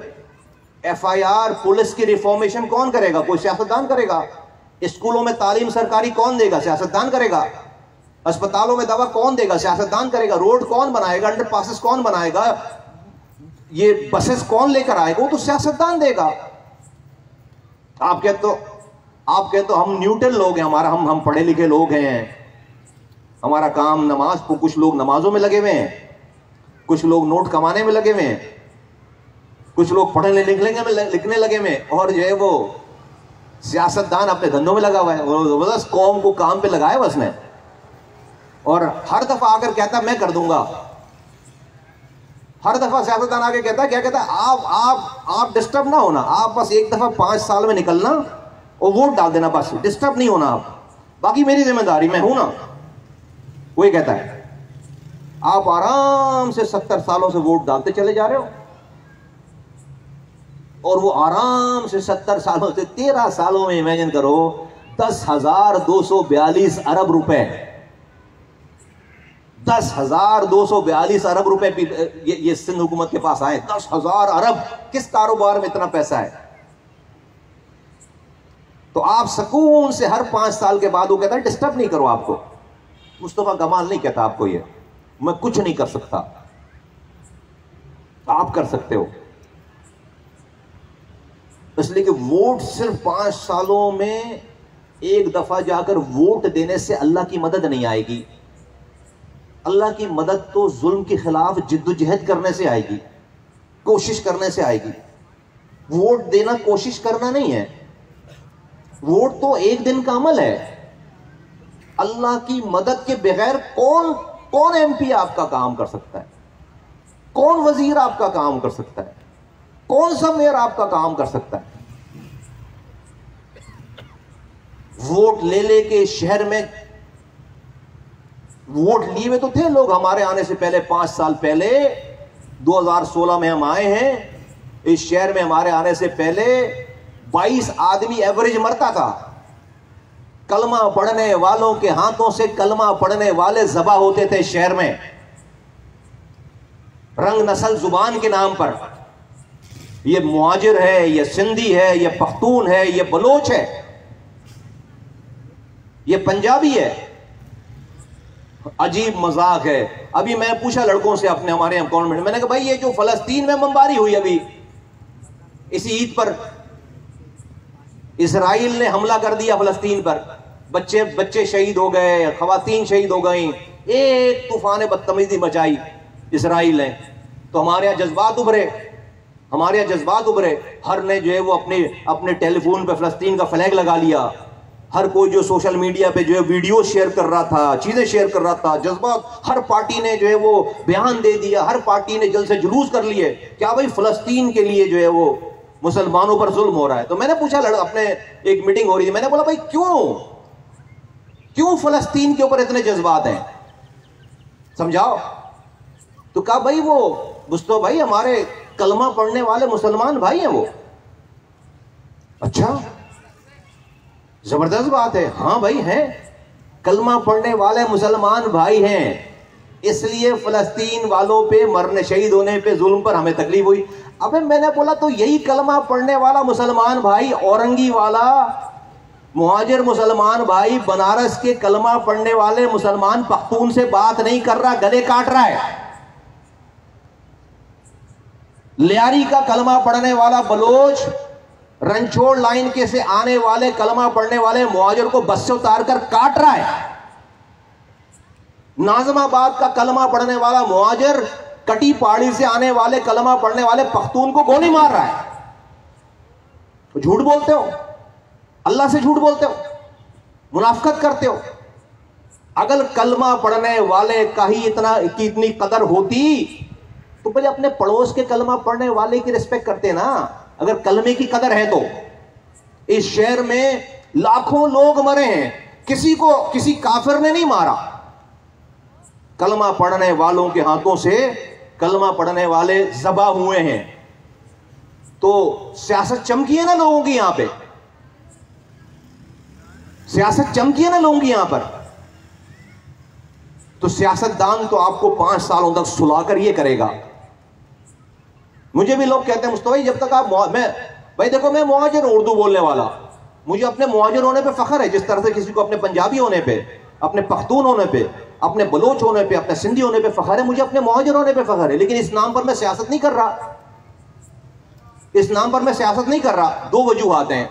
एफआईआर पुलिस की रिफॉर्मेशन कौन करेगा? कोई सियासतदान करेगा। स्कूलों में तालीम सरकारी कौन देगा? सियासतदान करेगा। अस्पतालों में दवा कौन देगा? सियासतदान करेगा। रोड कौन बनाएगा? अंडरपासेस कौन बनाएगा? ये बसेस कौन लेकर आएगा? वो तो सियासतदान देगा। आप कहते तो हम न्यूट्रल लोग हैं, हमारा हम पढ़े लिखे लोग हैं, हमारा काम नमाज, कुछ लोग नमाजों में लगे हुए हैं, कुछ लोग नोट कमाने में लगे हुए हैं, कुछ लोग पढ़ने लिखने लगे हुए हैं, और जो है वो सियासतदान अपने धंधों में लगा हुआ है। वो जबरदस्त कौम को काम पे लगाया है उसने, और हर दफा आकर कहता मैं कर दूंगा। हर दफा सियासतदान आके कहता क्या कहता? आप डिस्टर्ब ना होना, आप बस एक दफा 5 साल में निकलना और वोट डाल देना, बस डिस्टर्ब नहीं होना आप, बाकी मेरी जिम्मेदारी, मैं हूं ना। वही कहता है। आप आराम से 70 सालों से वोट डालते चले जा रहे हो, और वो आराम से 70 सालों से 13 सालों में इमेजिन करो 10,242 अरब रुपए, 10,242 अरब रुपए ये सिंध हुकूमत के पास आए। 10,000 अरब, किस कारोबार में इतना पैसा है? तो आप सुकून से हर 5 साल के बाद, वो कहता है डिस्टर्ब नहीं करो आपको। मुस्तफा कमाल नहीं कहता आपको ये, मैं कुछ नहीं कर सकता, आप कर सकते हो। इसलिए कि वोट सिर्फ 5 सालों में एक दफा जाकर वोट देने से अल्लाह की मदद नहीं आएगी। अल्लाह की मदद तो जुल्म के खिलाफ जिद्दोजहद करने से आएगी, कोशिश करने से आएगी। वोट देना कोशिश करना नहीं है, वोट तो एक दिन का अमल है। अल्लाह की मदद के बगैर कौन एमपी आपका काम कर सकता है? कौन वजीर आपका काम कर सकता है? कौन सा मेयर आपका काम कर सकता है? वोट ले लेके शहर में, वोट लिए हुए तो थे लोग हमारे आने से पहले, 5 साल पहले 2016 में हम आए हैं। इस शहर में हमारे आने से पहले 22 आदमी एवरेज मरता था। कलमा पढ़ने वालों के हाथों से कलमा पढ़ने वाले ज़बा होते थे शहर में, रंग नस्ल जुबान के नाम पर। ये मुहाजिर है, ये सिंधी है, ये पख्तून है, ये बलोच है, ये पंजाबी है। अजीब मजाक है। अभी मैं पूछा लड़कों से अपने, हमारे यहाँ गवर्नमेंट, मैंने कहा भाई ये जो फलस्तीन में बमबारी हुई अभी इसी ईद पर, इसराइल ने हमला कर दिया फलस्तीन पर, बच्चे शहीद हो गए, खवातीन शहीद हो गई, एक तूफान बदतमीजी मचाई इसराइल ने, तो हमारे यहाँ जज्बात उभरे, हर ने जो है वो अपने टेलीफोन पे फलस्तीन का फ्लैग लगा लिया। हर कोई जो सोशल मीडिया पे जो है वीडियो शेयर कर रहा था, चीजें शेयर कर रहा था, जज्बात, हर पार्टी ने जो है वो बयान दे दिया, हर पार्टी ने जल्द से जुलूस कर लिए, क्या भाई फलस्तीन के लिए जो है वो मुसलमानों पर जुल्म हो रहा है। तो मैंने पूछा, अपने एक मीटिंग हो रही थी, मैंने बोला भाई क्यों फलस्तीन के ऊपर इतने जज्बात हैं, समझाओ। तो कहा भाई वो मुस्तो भाई हमारे कलमा पढ़ने वाले मुसलमान भाई हैं वो। अच्छा, जबरदस्त बात है। हाँ भाई हैं, कलमा पढ़ने वाले मुसलमान भाई हैं, इसलिए फलस्तीन वालों पे मरने शहीद होने पे जुल्म पर हमें तकलीफ हुई। अबे मैंने बोला तो यही कलमा पढ़ने वाला मुसलमान भाई, औरंगी वाला मुहाजिर मुसलमान भाई, बनारस के कलमा पढ़ने वाले मुसलमान पख्तून से बात नहीं कर रहा, गले काट रहा है। लियारी का कलमा पढ़ने वाला बलोच रंछोड़ लाइन के से आने वाले कलमा पढ़ने वाले मुहाजिर को बस से उतार कर काट रहा है। नाजमाबाद का कलमा पढ़ने वाला मुहाजिर कटी पहाड़ी से आने वाले कलमा पढ़ने वाले पख्तून को गोली मार रहा है। तो झूठ बोलते हो, अल्लाह से झूठ बोलते हो, मुनाफिकत करते हो। अगर कलमा पढ़ने वाले का ही इतनी कदर होती तो पहले अपने पड़ोस के कलमा पढ़ने वाले की रिस्पेक्ट करते ना। अगर कलमे की कदर है तो इस शहर में लाखों लोग मरे हैं, किसी काफिर ने नहीं मारा। कलमा पढ़ने वालों के हाथों से कलमा पढ़ने वाले ज़बा हुए हैं। तो सियासत चमकी है ना लोगों की यहां पे, सियासत चमकी है ना लोगों की यहां पर। तो सियासतदान तो आपको 5 सालों तक सुलाकर ये करेगा। मुझे भी लोग कहते हैं मुस्तफा भाई जब तक आप भाई देखो मैं मुहाजिर हूं, उर्दू बोलने वाला, मुझे अपने मुहाजिर होने पे फख्र है। जिस तरह से किसी को अपने पंजाबी होने पे, अपने पख्तून होने पे, अपने बलोच होने पे, अपने सिंधी होने पे फख्र है, मुझे अपने मुहाजिर होने पे फख्र है। लेकिन इस नाम पर मैं सियासत नहीं कर रहा, इस नाम पर मैं सियासत नहीं कर रहा। 2 वजूहात हैं।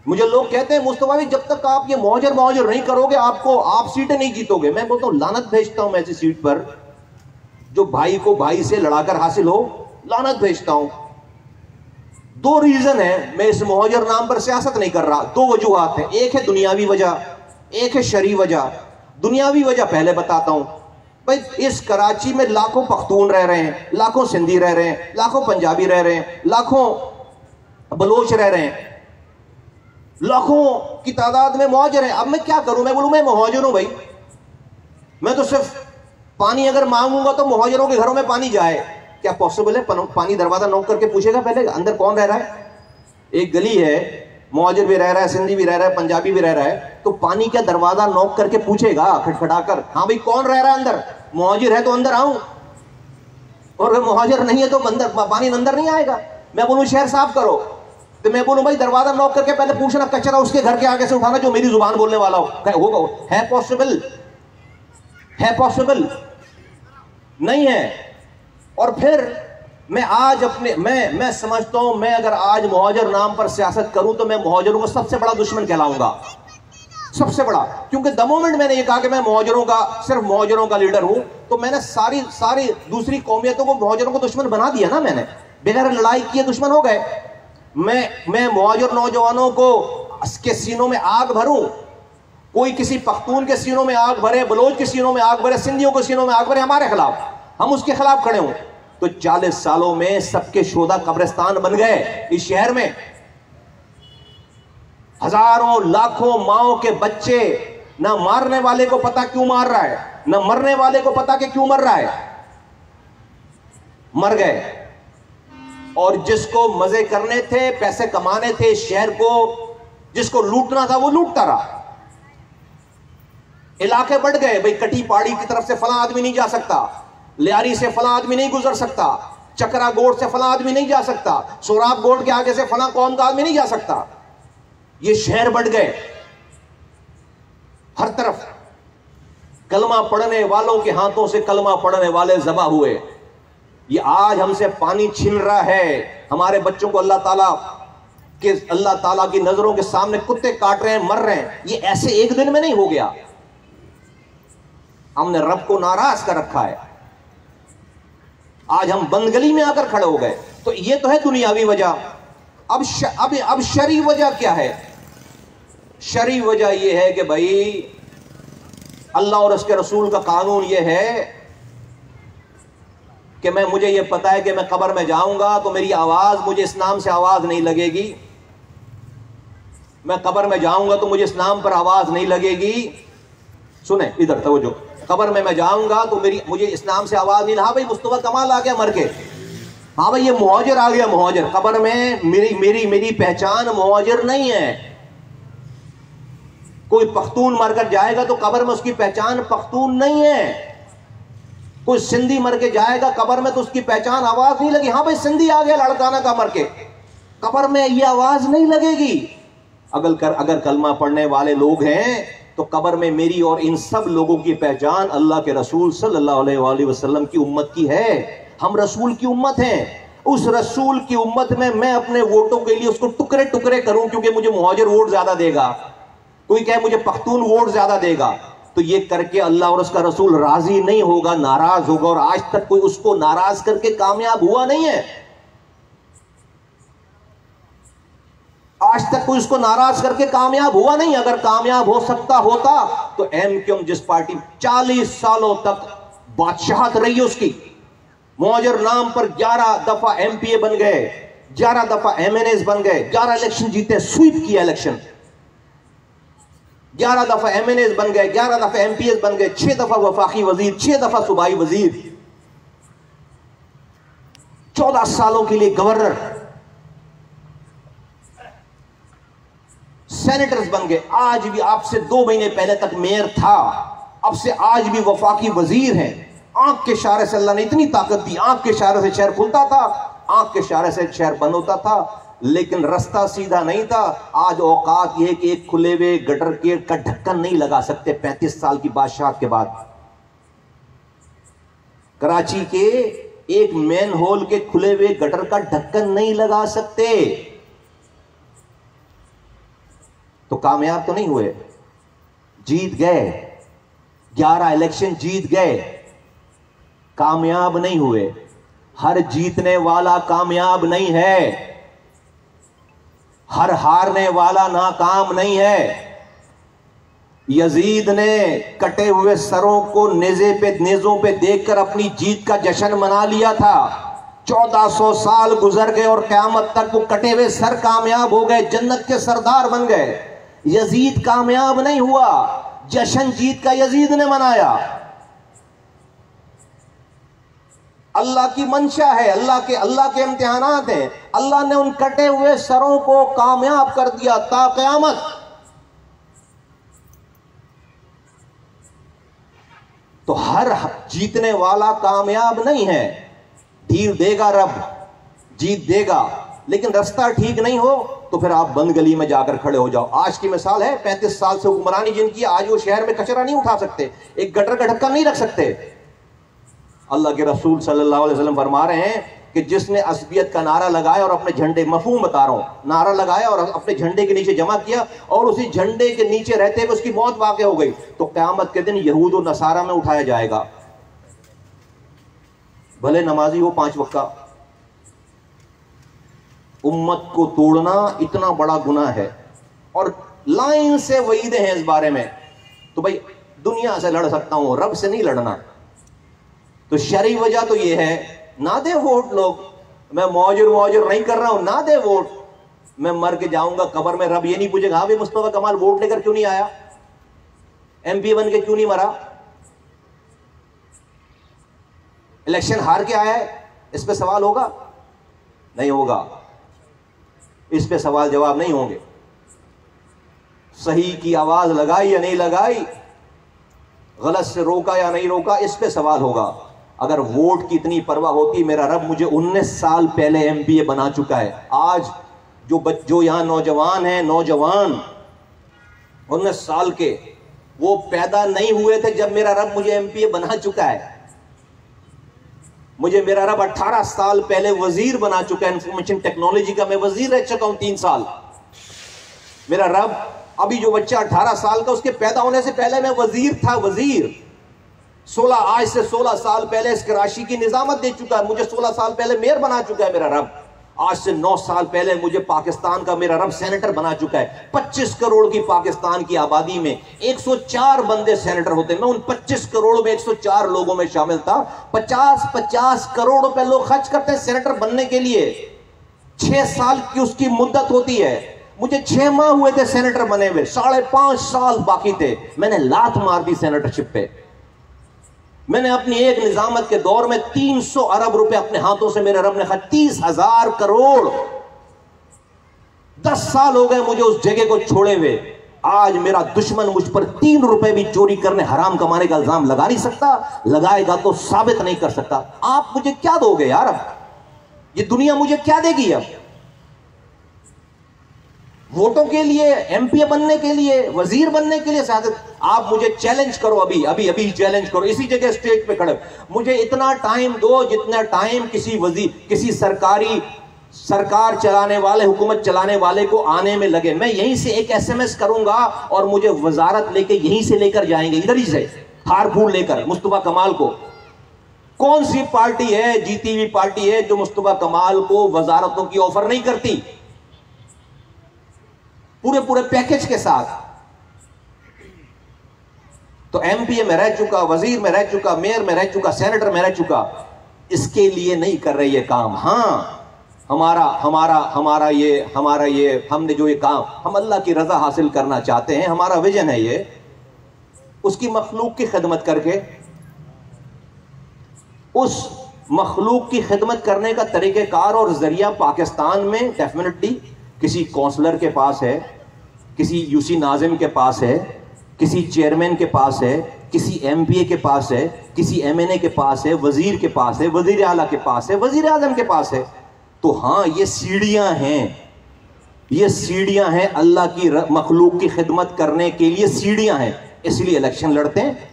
मुझे लोग कहते हैं मुस्तफा भाई जब तक आप ये मुहाजिर नहीं करोगे आप सीटें नहीं जीतोगे। मैं बोलता हूं लानत भेजता हूं मैं ऐसी सीट पर जो भाई को भाई से लड़ाकर हासिल हो, लानत भेजता हूं। 2 रीजन है मैं इस मुहाजिर नाम पर सियासत नहीं कर रहा। 2 वजूहात हैं, एक है दुनियावी वजह, एक है शरई वजह। दुनियावी वजह पहले बताता हूं। भाई इस कराची में लाखों पख्तून रह रहे हैं, लाखों सिंधी रह रहे हैं, लाखों पंजाबी रह रहे हैं, लाखों बलोच रह रहे हैं, लाखों की तादाद में मुहाजिर हैं। अब मैं क्या करूं, मैं बोलूं मैं मुहाजिर हूं भाई, मैं तो सिर्फ पानी अगर मांगूंगा तो मुहाजिरों के घरों में पानी जाए, क्या पॉसिबल है? पानी दरवाजा नॉक करके पूछेगा पहले अंदर कौन रह रहा है? एक गली है, मुहाजिर भी रह रहा है, सिंधी भी रह रहा है, पंजाबी भी रह रहा है, तो पानी क्या दरवाजा नॉक करके पूछेगा खटखटाकर, हाँ भाई कौन रह रहा है अंदर? मुहाजिर है तो अंदर आऊं, और अगर मुहाजिर नहीं है तो अंदर पानी अंदर नहीं आएगा। मैं बोलूं शहर साफ करो तो मैं बोलूं भाई दरवाजा नॉक करके पहले पूछना कचरा उसके घर के आगे से उठाना जो मेरी जुबान बोलने वाला हो। है पॉसिबल? है पॉसिबल? नहीं है। और फिर मैं आज मैं समझता हूं मैं अगर आज मुहाजिर नाम पर सियासत करूं तो मैं मुहाजिरों को सबसे बड़ा दुश्मन कहलाऊंगा, सबसे बड़ा। क्योंकि द मोमेंट मैंने ये कहा कि मैं सिर्फ मुहाजिरों का लीडर हूं तो मैंने सारी दूसरी कौमियतों को मुहाजिरों को दुश्मन बना दिया ना। मैंने बगैर लड़ाई किए दुश्मन हो गए। मैं मुहाजिर नौजवानों को के सीनों में आग भरूं, कोई किसी पख्तून के सीनों में आग भरे, बलोच के सीनों में आग भरे, सिंधियों के सीनों में आग भरे हमारे खिलाफ, हम उसके खिलाफ खड़े हों, तो 40 सालों में सबके शोधा कब्रिस्तान बन गए इस शहर में। हजारों लाखों माओ के बच्चे, ना मारने वाले को पता क्यों मार रहा है, ना मरने वाले को पता कि क्यों मर रहा है, मर गए। और जिसको मजे करने थे, पैसे कमाने थे, शहर को जिसको लूटना था वो लूटता रहा। इलाके बढ़ गए, भाई कटी पहाड़ी की तरफ से फला आदमी नहीं जा सकता, लियारी से फला आदमी नहीं गुजर सकता, चकरा गोड़ से फला आदमी नहीं जा सकता, सोराब गोड़ के आगे से फला कौम का आदमी नहीं जा सकता। ये शहर बढ़ गए, हर तरफ कलमा पढ़ने वालों के हाथों से कलमा पढ़ने वाले ज़बा हुए। ये आज हमसे पानी छीन रहा है, हमारे बच्चों को अल्लाह ताला की नजरों के सामने कुत्ते काट रहे हैं, मर रहे हैं। ये ऐसे एक दिन में नहीं हो गया, हमने रब को नाराज कर रखा है। आज हम बंदगली में आकर खड़े हो गए। तो ये तो है दुनियावी वजह। अब शरई वजह क्या है? शरई वजह यह है कि भाई अल्लाह और उसके रसूल का कानून यह है कि मुझे यह पता है कि मैं कब्र में जाऊंगा तो मेरी आवाज, मुझे इस नाम से आवाज नहीं लगेगी। मैं कब्र में जाऊंगा तो मुझे इस नाम पर आवाज नहीं लगेगी। सुने इधर तवज्जो, कब्र में मैं जाऊंगा तो मुझे इस नाम से आवाज नहीं। हाँ भाई मुस्तफा कमाल आ गया मर के, हाँ भाई ये मुहाजिर आ गया, मुहाजिर। कब्र में मेरी पहचान मुहाजिर नहीं है। कोई पख्तून मरकर जाएगा तो कब्र में उसकी पहचान पख्तून नहीं है। कोई सिंधी मर के जाएगा कब्र में तो उसकी पहचान आवाज नहीं लगी। हाँ भाई सिंधी आ गया लड़काना का मर के, कब्र में ये आवाज नहीं लगेगी। अगर कलमा पढ़ने वाले लोग हैं तो कब्र में मेरी और इन सब लोगों की पहचान अल्लाह के रसूल सल्लल्लाहु अलैहि वसल्लम की उम्मत की है। हम रसूल की उम्मत हैं। उस रसूल की उम्मत में मैं अपने वोटों के लिए उसको टुकड़े टुकड़े करूं क्योंकि मुझे मुहाजिर वोट ज्यादा देगा, कोई कहे मुझे पख्तून वोट ज्यादा देगा, तो ये करके अल्लाह और उसका रसूल राजी नहीं होगा, नाराज होगा। और आज तक कोई उसको नाराज करके कामयाब हुआ नहीं है। आज तक कोई उसको नाराज करके कामयाब हुआ नहीं। अगर कामयाब हो सकता होता तो एमक्यूएम जिस पार्टी 40 सालों तक बादशाहत रही है उसकी, मुहाजिर नाम पर 11 दफा एमपीए बन गए, 11 दफा एमएनएस बन गए, 11 इलेक्शन जीते, स्वीप किया इलेक्शन, 11 दफा एमएनएस बन गए, 11 दफा एमपीएस बन गए, 6 दफा वफाकी वजीर, 6 दफा सूबाई वजीर, 14 सालों के लिए गवर्नर, सेनेटर्स बन गए। आज भी आपसे 2 महीने पहले तक मेयर था, अब से आज भी वफाकी वजीर है। आंख के इशारे से अल्लाह ने इतनी ताकत दी, आंख के इशारे से शहर खुलता था, आंख के इशारे से शहर बंद होता था, लेकिन रास्ता सीधा नहीं था। आज औकात यह कि एक खुले हुए गटर के का ढक्कन नहीं लगा सकते 35 साल की बादशाहत के बाद। कराची के एक मेन होल के खुले हुए गटर का ढक्कन नहीं लगा सकते, तो कामयाब तो नहीं हुए। जीत गए, 11 इलेक्शन जीत गए, कामयाब नहीं हुए। हर जीतने वाला कामयाब नहीं है, हर हारने वाला नाकाम नहीं है। यजीद ने कटे हुए सरों को नेज़ों पे देखकर अपनी जीत का जश्न मना लिया था। 1400 साल गुजर गए और क़यामत तक वो कटे हुए सर कामयाब हो गए, जन्नत के सरदार बन गए। यजीद कामयाब नहीं हुआ, जश्न जीत का यजीद ने मनाया। अल्लाह की मंशा है, अल्लाह के इम्तिहानात हैं। अल्लाह ने उन कटे हुए सरों को कामयाब कर दिया ता क़यामत। तो हर जीतने वाला कामयाब नहीं है। धीर देगा रब, जीत देगा, लेकिन रास्ता ठीक नहीं हो तो फिर आप बंद गली में जाकर खड़े हो जाओ। आज की मिसाल है, 35 साल से हुक्मरानी जिनकी, आज वो शहर में कचरा नहीं उठा सकते, एक गटर का ढक्कन नहीं रख सकते। अल्लाह के रसूल सल्लल्लाहु अलैहि वसल्लम फरमा रहे हैं कि जिसने असबियत का नारा लगाया और अपने झंडे, मफहूम बता रहा हूं, नारा लगाया और अपने झंडे के नीचे जमा किया और उसी झंडे के नीचे रहते हुए उसकी मौत वाक़या हो गई, तो क़यामत के दिन यहूद और नसारा में उठाया जाएगा। भले नमाजी हो 5 वक्त का। उम्मत को तोड़ना इतना बड़ा गुनाह है और लाइन से वईदें हैं इस बारे में। तो भाई दुनिया से लड़ सकता हूं, रब से नहीं लड़ना। तो शरई वजह तो ये है, ना दे वोट लोग। मैं मौजूर नहीं कर रहा हूं, ना दे वोट। मैं मर के जाऊंगा कब्र में, रब ये नहीं पूछेगा हाँ भाई मुस्तफा कमाल वोट लेकर क्यों नहीं आया, एमपी बन के क्यों नहीं मरा, इलेक्शन हार के आया है। इस पे सवाल होगा? नहीं होगा, इस पे सवाल जवाब नहीं होंगे। सही की आवाज लगाई या नहीं लगाई, गलत से रोका या नहीं रोका, इस पे सवाल होगा। अगर वोट की इतनी परवाह होती, मेरा रब मुझे 19 साल पहले एमपीए बना चुका है। आज जो यहां नौजवान हैं, नौजवान 19 साल के, वो पैदा नहीं हुए थे जब मेरा रब मुझे एमपीए बना चुका है। मुझे मेरा रब 18 साल पहले वजीर बना चुका है, इंफॉर्मेशन टेक्नोलॉजी का मैं वजीर रह चुका हूं 3 साल। मेरा रब, अभी जो बच्चा 18 साल का, उसके पैदा होने से पहले मैं वजीर था, वजीर। आज से 16 साल पहले इस कराची की निजामत दे चुका है, मुझे 16 साल पहले मेयर बना चुका है मेरा रब। आज से 9 साल पहले मुझे पाकिस्तान का मेरा रब सेनेटर बना चुका है। 25 करोड़ की पाकिस्तान की आबादी में 104 बंदे सेनेटर होते हैं, मैं उन 25 करोड़ में 104 लोगों में शामिल था। 50-50 करोड़ रुपए लोग खर्च करते हैं सेनेटर बनने के लिए। 6 साल की उसकी मुद्दत होती है। मुझे 6 माह हुए थे सेनेटर बने हुए, 5.5 साल बाकी थे। मैंने लात मार दी सेनेटरशिप पे। मैंने अपनी एक निजामत के दौर में 300 अरब रुपए अपने हाथों से मेरे रब ने खर्च, 30,000 करोड़। 10 साल हो गए मुझे उस जगह को छोड़े हुए। आज मेरा दुश्मन मुझ पर 3 रुपए भी चोरी करने, हराम कमाने का इल्जाम लगा नहीं सकता, लगाएगा तो साबित नहीं कर सकता। आप मुझे क्या दोगे यार? अब ये दुनिया मुझे क्या देगी? अब वोटों के लिए, एमपी बनने के लिए, वजीर बनने के लिए सियासत? आप मुझे चैलेंज करो, अभी अभी अभी चैलेंज करो, इसी जगह स्टेज पे खड़े। मुझे इतना टाइम दो जितना टाइम किसी सरकार चलाने वाले, हुकूमत चलाने वाले को आने में लगे। मैं यहीं से एक SMS करूंगा और मुझे वजारत लेके यहीं से लेकर जाएंगे, इधर ही से हार फूल लेकर मुस्तफा कमाल को। कौन सी पार्टी है, जीती हुई पार्टी है, जो मुस्तफा कमाल को वजारतों की ऑफर नहीं करती पूरे पैकेज के साथ? तो एमपीए में रह चुका, वजीर में रह चुका, मेयर में रह चुका, सेनेटर में रह चुका, इसके लिए नहीं कर रहे ये काम। हां, हमारा ये हमने जो ये काम, हम अल्लाह की रजा हासिल करना चाहते हैं, हमारा विजन है ये, उसकी मखलूक की खिदमत करके, उस मखलूक की खिदमत करने का तरीक़ेकार और जरिया पाकिस्तान में डेफिनेटली किसी काउंसलर के पास है, किसी यूसी नाजिम के पास है, किसी चेयरमैन के पास है, किसी एमपीए के पास है, किसी एमएनए के पास है, वजीर के पास है, वजीर आला के पास है, वजीर आजम के पास है। तो हां, ये सीढ़ियां हैं, ये सीढ़ियां हैं अल्लाह की मखलूक की खिदमत करने के लिए, सीढ़ियां हैं। इसलिए इलेक्शन लड़ते हैं,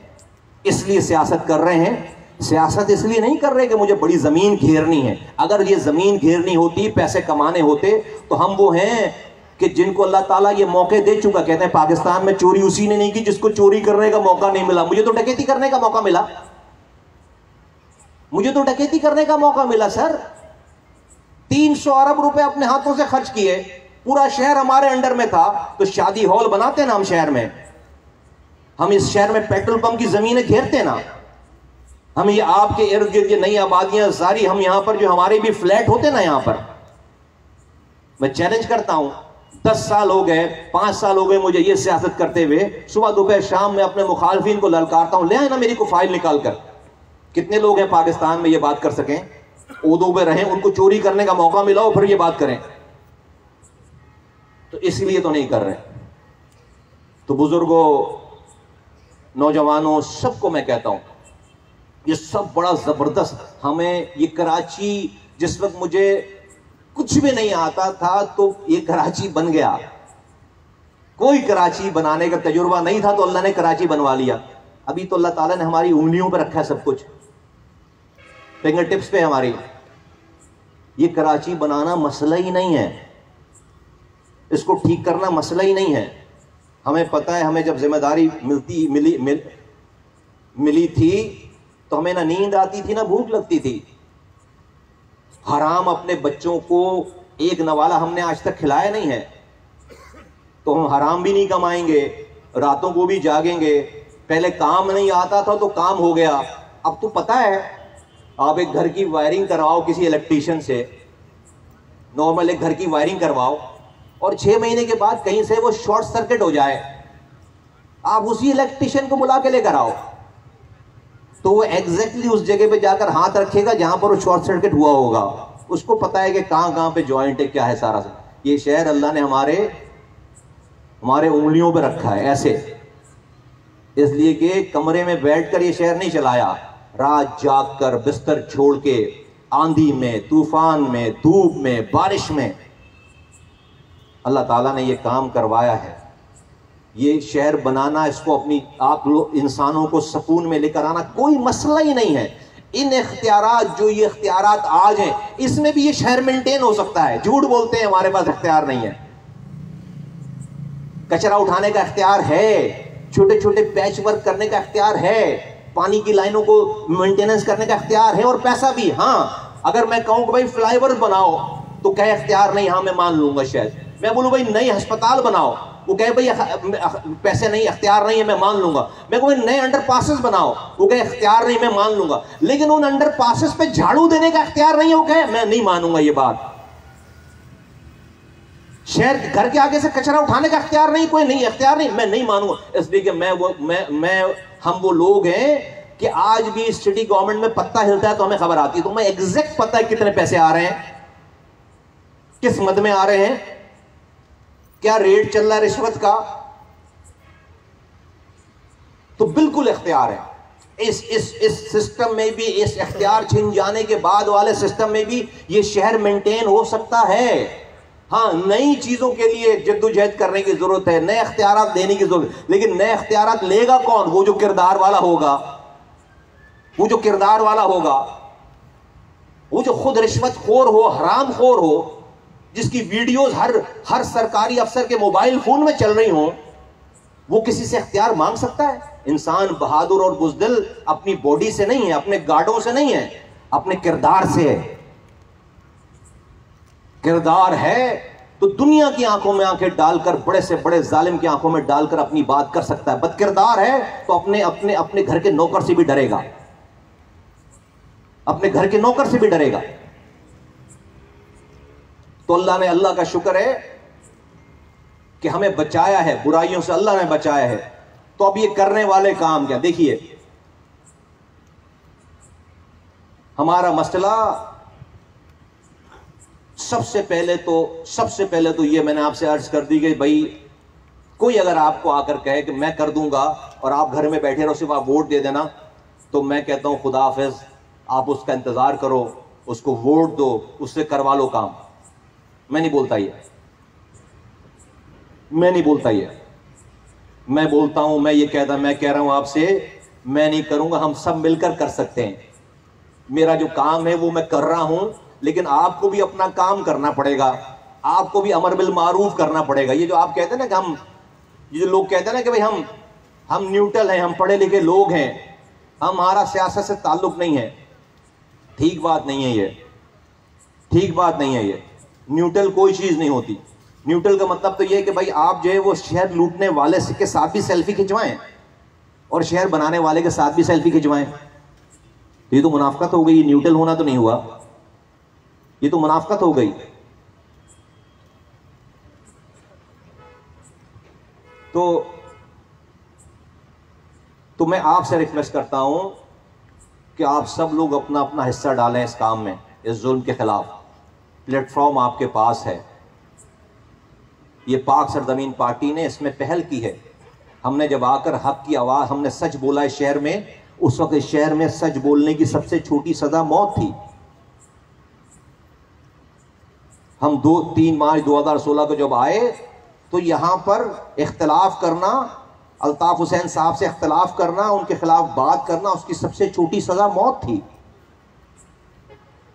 इसलिए सियासत कर रहे हैं। सियासत इसलिए नहीं कर रहे कि मुझे बड़ी जमीन घेरनी है। अगर ये जमीन घेरनी होती, पैसे कमाने होते, तो हम वो हैं कि जिनको अल्लाह ताला ये मौके दे चुका। कहते हैं पाकिस्तान में चोरी उसी ने नहीं की जिसको चोरी करने का मौका नहीं मिला। मुझे तो डकैती करने का मौका मिला, मुझे तो डकैती करने का मौका मिला सर। 300 अरब रुपए अपने हाथों से खर्च किए, पूरा शहर हमारे अंडर में था। तो शादी हॉल बनाते ना हम शहर में, हम इस शहर में पेट्रोल पंप की जमीनें घेरते ना, हम ये आपके इर्द गिर्द ये नई आबादियां सारी, हम यहां पर जो हमारे भी फ्लैट होते ना, यहां पर मैं चैलेंज करता हूं, 10 साल हो गए, 5 साल हो गए मुझे ये सियासत करते हुए, सुबह दोपहर शाम में अपने मुखालफिन को ललकारता हूं, ले आए ना मेरी को फाइल निकाल कर। कितने लोग हैं पाकिस्तान में ये बात कर सकें, ओहदों पे रहें, उनको चोरी करने का मौका मिला और फिर ये बात करें? तो इसलिए तो नहीं कर रहे। तो बुजुर्गों, नौजवानों, सबको मैं कहता हूं, ये सब बड़ा जबरदस्त, हमें ये कराची, जिस वक्त मुझे कुछ भी नहीं आता था तो ये कराची बन गया। कोई कराची बनाने का तजुर्बा नहीं था तो अल्लाह ने कराची बनवा लिया। अभी तो अल्लाह ताला ने हमारी उंगलियों पर रखा है सब कुछ, फिंगर टिप्स पे हमारी। ये कराची बनाना मसला ही नहीं है, इसको ठीक करना मसला ही नहीं है। हमें पता है, हमें जब जिम्मेदारी मिली थी तो हमें ना नींद आती थी ना भूख लगती थी। हराम अपने बच्चों को एक नवाला हमने आज तक खिलाया नहीं है, तो हम हराम भी नहीं कमाएंगे, रातों को भी जागेंगे। पहले काम नहीं आता था तो काम हो गया। अब तो पता है, आप एक घर की वायरिंग करवाओ किसी इलेक्ट्रीशियन से, नॉर्मल एक घर की वायरिंग करवाओ, और 6 महीने के बाद कहीं से वो शॉर्ट सर्किट हो जाए, आप उसी इलेक्ट्रीशियन को बुला के लेकर आओ, तो वो एग्जैक्टली उस जगह पे जाकर हाथ रखेगा जहां पर वो शॉर्ट सर्किट हुआ होगा। उसको पता है कि कहां कहां पे जॉइंट है, क्या है सारा। ये शहर अल्लाह ने हमारे हमारे उंगलियों पे रखा है ऐसे, इसलिए कि कमरे में बैठकर ये शहर नहीं चलाया, रात जाग कर बिस्तर छोड़ के आंधी में, तूफान में, धूप में, बारिश में अल्लाह ताला ने ये काम करवाया है। ये शहर बनाना, इसको अपनी आप लोग इंसानों को सुकून में लेकर आना कोई मसला ही नहीं है। इन इख्तियारात, जो ये इख्तियारात आज हैं, इसमें भी ये शहर मेंटेन हो सकता है। झूठ बोलते हैं हमारे पास इख्तियार नहीं है। कचरा उठाने का इख्तियार है, छोटे छोटे पैच वर्क करने का इख्तियार है, पानी की लाइनों को मेंटेनेंस करने का इख्तियार है, और पैसा भी। हाँ, अगर मैं कहूं कि भाई फ्लाईओवर बनाओ तो कहे इख्तियार नहीं, हाँ मैं मान लूंगा शायद। मैं बोलूं भाई नई अस्पताल बनाओ, वो कहे भाई पैसे नहीं, इख्तियार नहीं है, मैं मान लूंगा। मैं कहूं नए अंडरपासेस बनाओ, वो कहे इख्तियार नहीं, मैं मान लूंगा। लेकिन उन अंडरपासेस पे झाड़ू देने का इख्तियार नहीं है, वो कहे मैं नहीं मानूंगा ये बात। शहर घर के आगे से कचरा उठाने का इख्तियार नहीं, कोई नहीं इख्तियार नहीं, मैं नहीं मानूंगा। इसलिए कि हम वो लोग हैं कि आज भी सिटी गवर्नमेंट में पत्ता हिलता है तो हमें खबर आती है, तो मैं एग्जैक्ट पता है कितने पैसे आ रहे हैं, किस मद में आ रहे हैं, क्या रेट चल रहा है रिश्वत का। तो बिल्कुल इख्तियार है। इस सिस्टम में भी, इस इख्तियार छिन जाने के बाद वाले सिस्टम में भी ये शहर मेंटेन हो सकता है। हाँ, नई चीजों के लिए जद्दोजहद करने की जरूरत है, नए इख्तियारात देने की जरूरत है। लेकिन नए इख्तियारात लेगा कौन? वो जो किरदार वाला होगा, वो जो किरदार वाला होगा, वो जो खुद रिश्वतखोर हो, हराम खोर हो, जिसकी वीडियोस हर सरकारी अफसर के मोबाइल फोन में चल रही हो, वो किसी से इख्तियार मांग सकता है? इंसान बहादुर और बुज़दिल अपनी बॉडी से नहीं है, अपने गार्डों से नहीं है, अपने किरदार से है। किरदार है तो दुनिया की आंखों में आंखें डालकर, बड़े से बड़े जालिम की आंखों में डालकर अपनी बात कर सकता है। बदकिरदार है तो अपने घर के नौकर से भी डरेगा, अपने घर के नौकर से भी डरेगा। तो अल्लाह का शुक्र है कि हमें बचाया है, बुराइयों से अल्लाह ने बचाया है। तो अब ये करने वाले काम क्या? देखिए, हमारा मसला सबसे पहले तो ये मैंने आपसे अर्ज कर दी कि भाई कोई अगर आपको आकर कहे कि मैं कर दूंगा और आप घर में बैठे रहो, सिर्फ आप वोट दे देना, तो मैं कहता हूं खुदा हाफिज, आप उसका इंतजार करो, उसको वोट दो, उससे करवा लो काम। मैं नहीं बोलता ये, मैं बोलता हूं, मैं कह रहा हूं आपसे, मैं नहीं करूंगा, हम सब मिलकर कर सकते हैं। मेरा जो काम है वो मैं कर रहा हूं, लेकिन आपको भी अपना काम करना पड़ेगा, आपको भी अमर बिल मारूफ करना पड़ेगा। ये जो आप कहते हैं ना कि ये जो लोग कहते हैं ना कि भाई हम न्यूट्रल हैं, हम पढ़े लिखे लोग हैं, हमारा सियासत से ताल्लुक नहीं है, ठीक बात नहीं है ये, ठीक बात नहीं है ये। न्यूट्रल कोई चीज नहीं होती। न्यूट्रल का मतलब तो ये है कि भाई आप जो है वो शहर लूटने वाले के साथ भी सेल्फी खिंचवाएं और शहर बनाने वाले के साथ भी सेल्फी खिंचवाएं। ये तो मुनाफकत हो गई, ये न्यूट्रल होना तो नहीं हुआ, ये तो मुनाफकत हो गई। तो मैं आपसे रिक्वेस्ट करता हूं कि आप सब लोग अपना अपना हिस्सा डालें इस काम में, इस जुल्म के खिलाफ। प्लेटफॉर्म आपके पास है, ये पाक सरजमीन पार्टी ने इसमें पहल की है। हमने जब आकर हक की आवाज, हमने सच बोला है शहर में, उस वक्त शहर में सच बोलने की सबसे छोटी सजा मौत थी। हम 3 मार्च 2016 को जब आए तो यहां पर इख्तिलाफ करना, अल्ताफ हुसैन साहब से इख्तिलाफ करना, उनके खिलाफ बात करना, उसकी सबसे छोटी सजा मौत थी।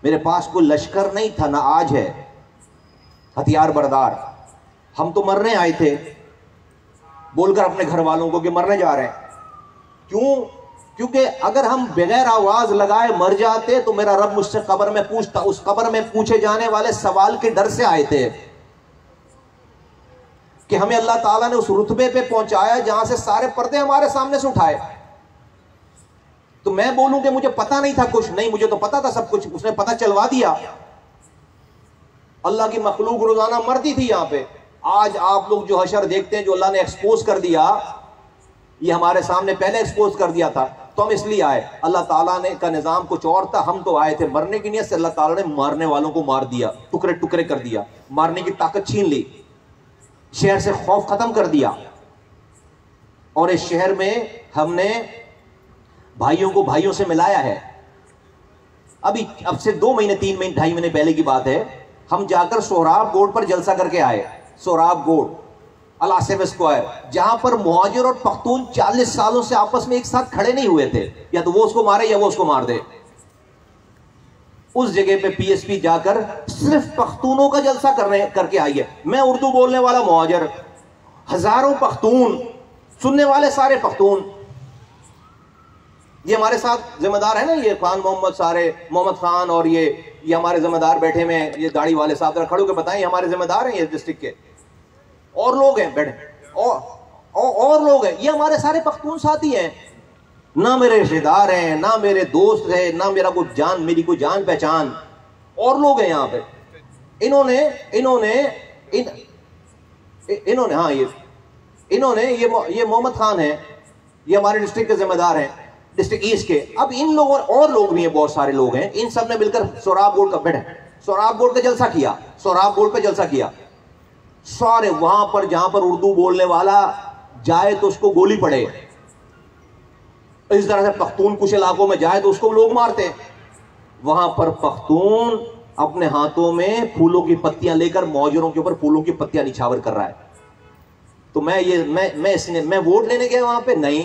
मेरे पास कोई लश्कर नहीं था, ना आज है, हथियार बरदार। हम तो मरने आए थे, बोलकर अपने घर वालों को कि मरने जा रहे हैं। क्यों? क्योंकि अगर हम बगैर आवाज लगाए मर जाते तो मेरा रब मुझसे कब्र में पूछता, उस कब्र में पूछे जाने वाले सवाल के डर से आए थे कि हमें अल्लाह ताला ने उस रुतबे पे पहुंचाया जहां से सारे पर्दे हमारे सामने से उठाए। तो मैं बोलूं कि मुझे पता नहीं था कुछ, नहीं, मुझे तो पता था सब कुछ, उसने पता चलवा दिया। अल्लाह की मखलूक रोजाना मरती थी यहां पे। आज आप लोग जो हशर देखते हैं, जो अल्लाह ने एक्सपोज कर दिया, ये हमारे सामने पहले एक्सपोज कर दिया था, तो हम इसलिए आए। अल्लाह ताला ने का निजाम कुछ और था, हम तो आए थे मरने की नीयत से। अल्लाह ताला ने मारने वालों को मार दिया, टुकड़े टुकड़े कर दिया, मारने की ताकत छीन ली। शहर से खौफ खत्म कर दिया और इस शहर में हमने भाइयों को भाइयों से मिलाया है। अभी अब से 2 महीने 3 महीने 2.5 महीने पहले की बात है, हम जाकर सोहराब गोड पर जलसा करके आए। सोहराब गोड अलासिफ स्क्वायर, जहां पर मुहाजिर और पख्तून 40 सालों से आपस में एक साथ खड़े नहीं हुए थे, या तो वो उसको मारे या वो उसको मार दे। उस जगह पे पीएसपी जाकर सिर्फ पख्तूनों का जलसा करके आई है। मैं उर्दू बोलने वाला मुहाजिर, हजारों पख्तून, सुनने वाले सारे पख्तून। ये हमारे साथ जिम्मेदार है ना, ये खान मोहम्मद खान और ये हमारे जिम्मेदार बैठे में, ये दाढ़ी वाले साहब जरा खड़े होकर बताएं, ये हमारे जिम्मेदार हैं, ये डिस्ट्रिक्ट के और लोग हैं बैठे और लोग हैं, ये हमारे सारे पख्तून साथी हैं। ना मेरे रिश्तेदार हैं, ना मेरे दोस्त हैं, ना मेरा मेरी कोई जान पहचान, और लोग हैं यहाँ पे। इन्होंने ये मोहम्मद खान है, ये हमारे डिस्ट्रिक्ट के जिम्मेदार हैं, डिस्ट्रिक्ट ईस्ट के। अब इन लोगों और लोग भी हैं, बहुत सारे लोग हैं, इन सब ने मिलकर सोहराब गोड का बैठे, सोहराब गोड का जलसा किया, सोहराब गोड पे जलसा किया। सारे वहां पर जहां पर उर्दू बोलने वाला जाए तो उसको गोली पड़े, इस तरह से पख्तून कुछ इलाकों में जाए तो उसको लोग मारते हैं। वहां पर पख्तून अपने हाथों में फूलों की पत्तियां लेकर मौजरों के ऊपर फूलों की पत्तियां निछावर कर रहा है। तो मैं वोट लेने गया वहां पे, नहीं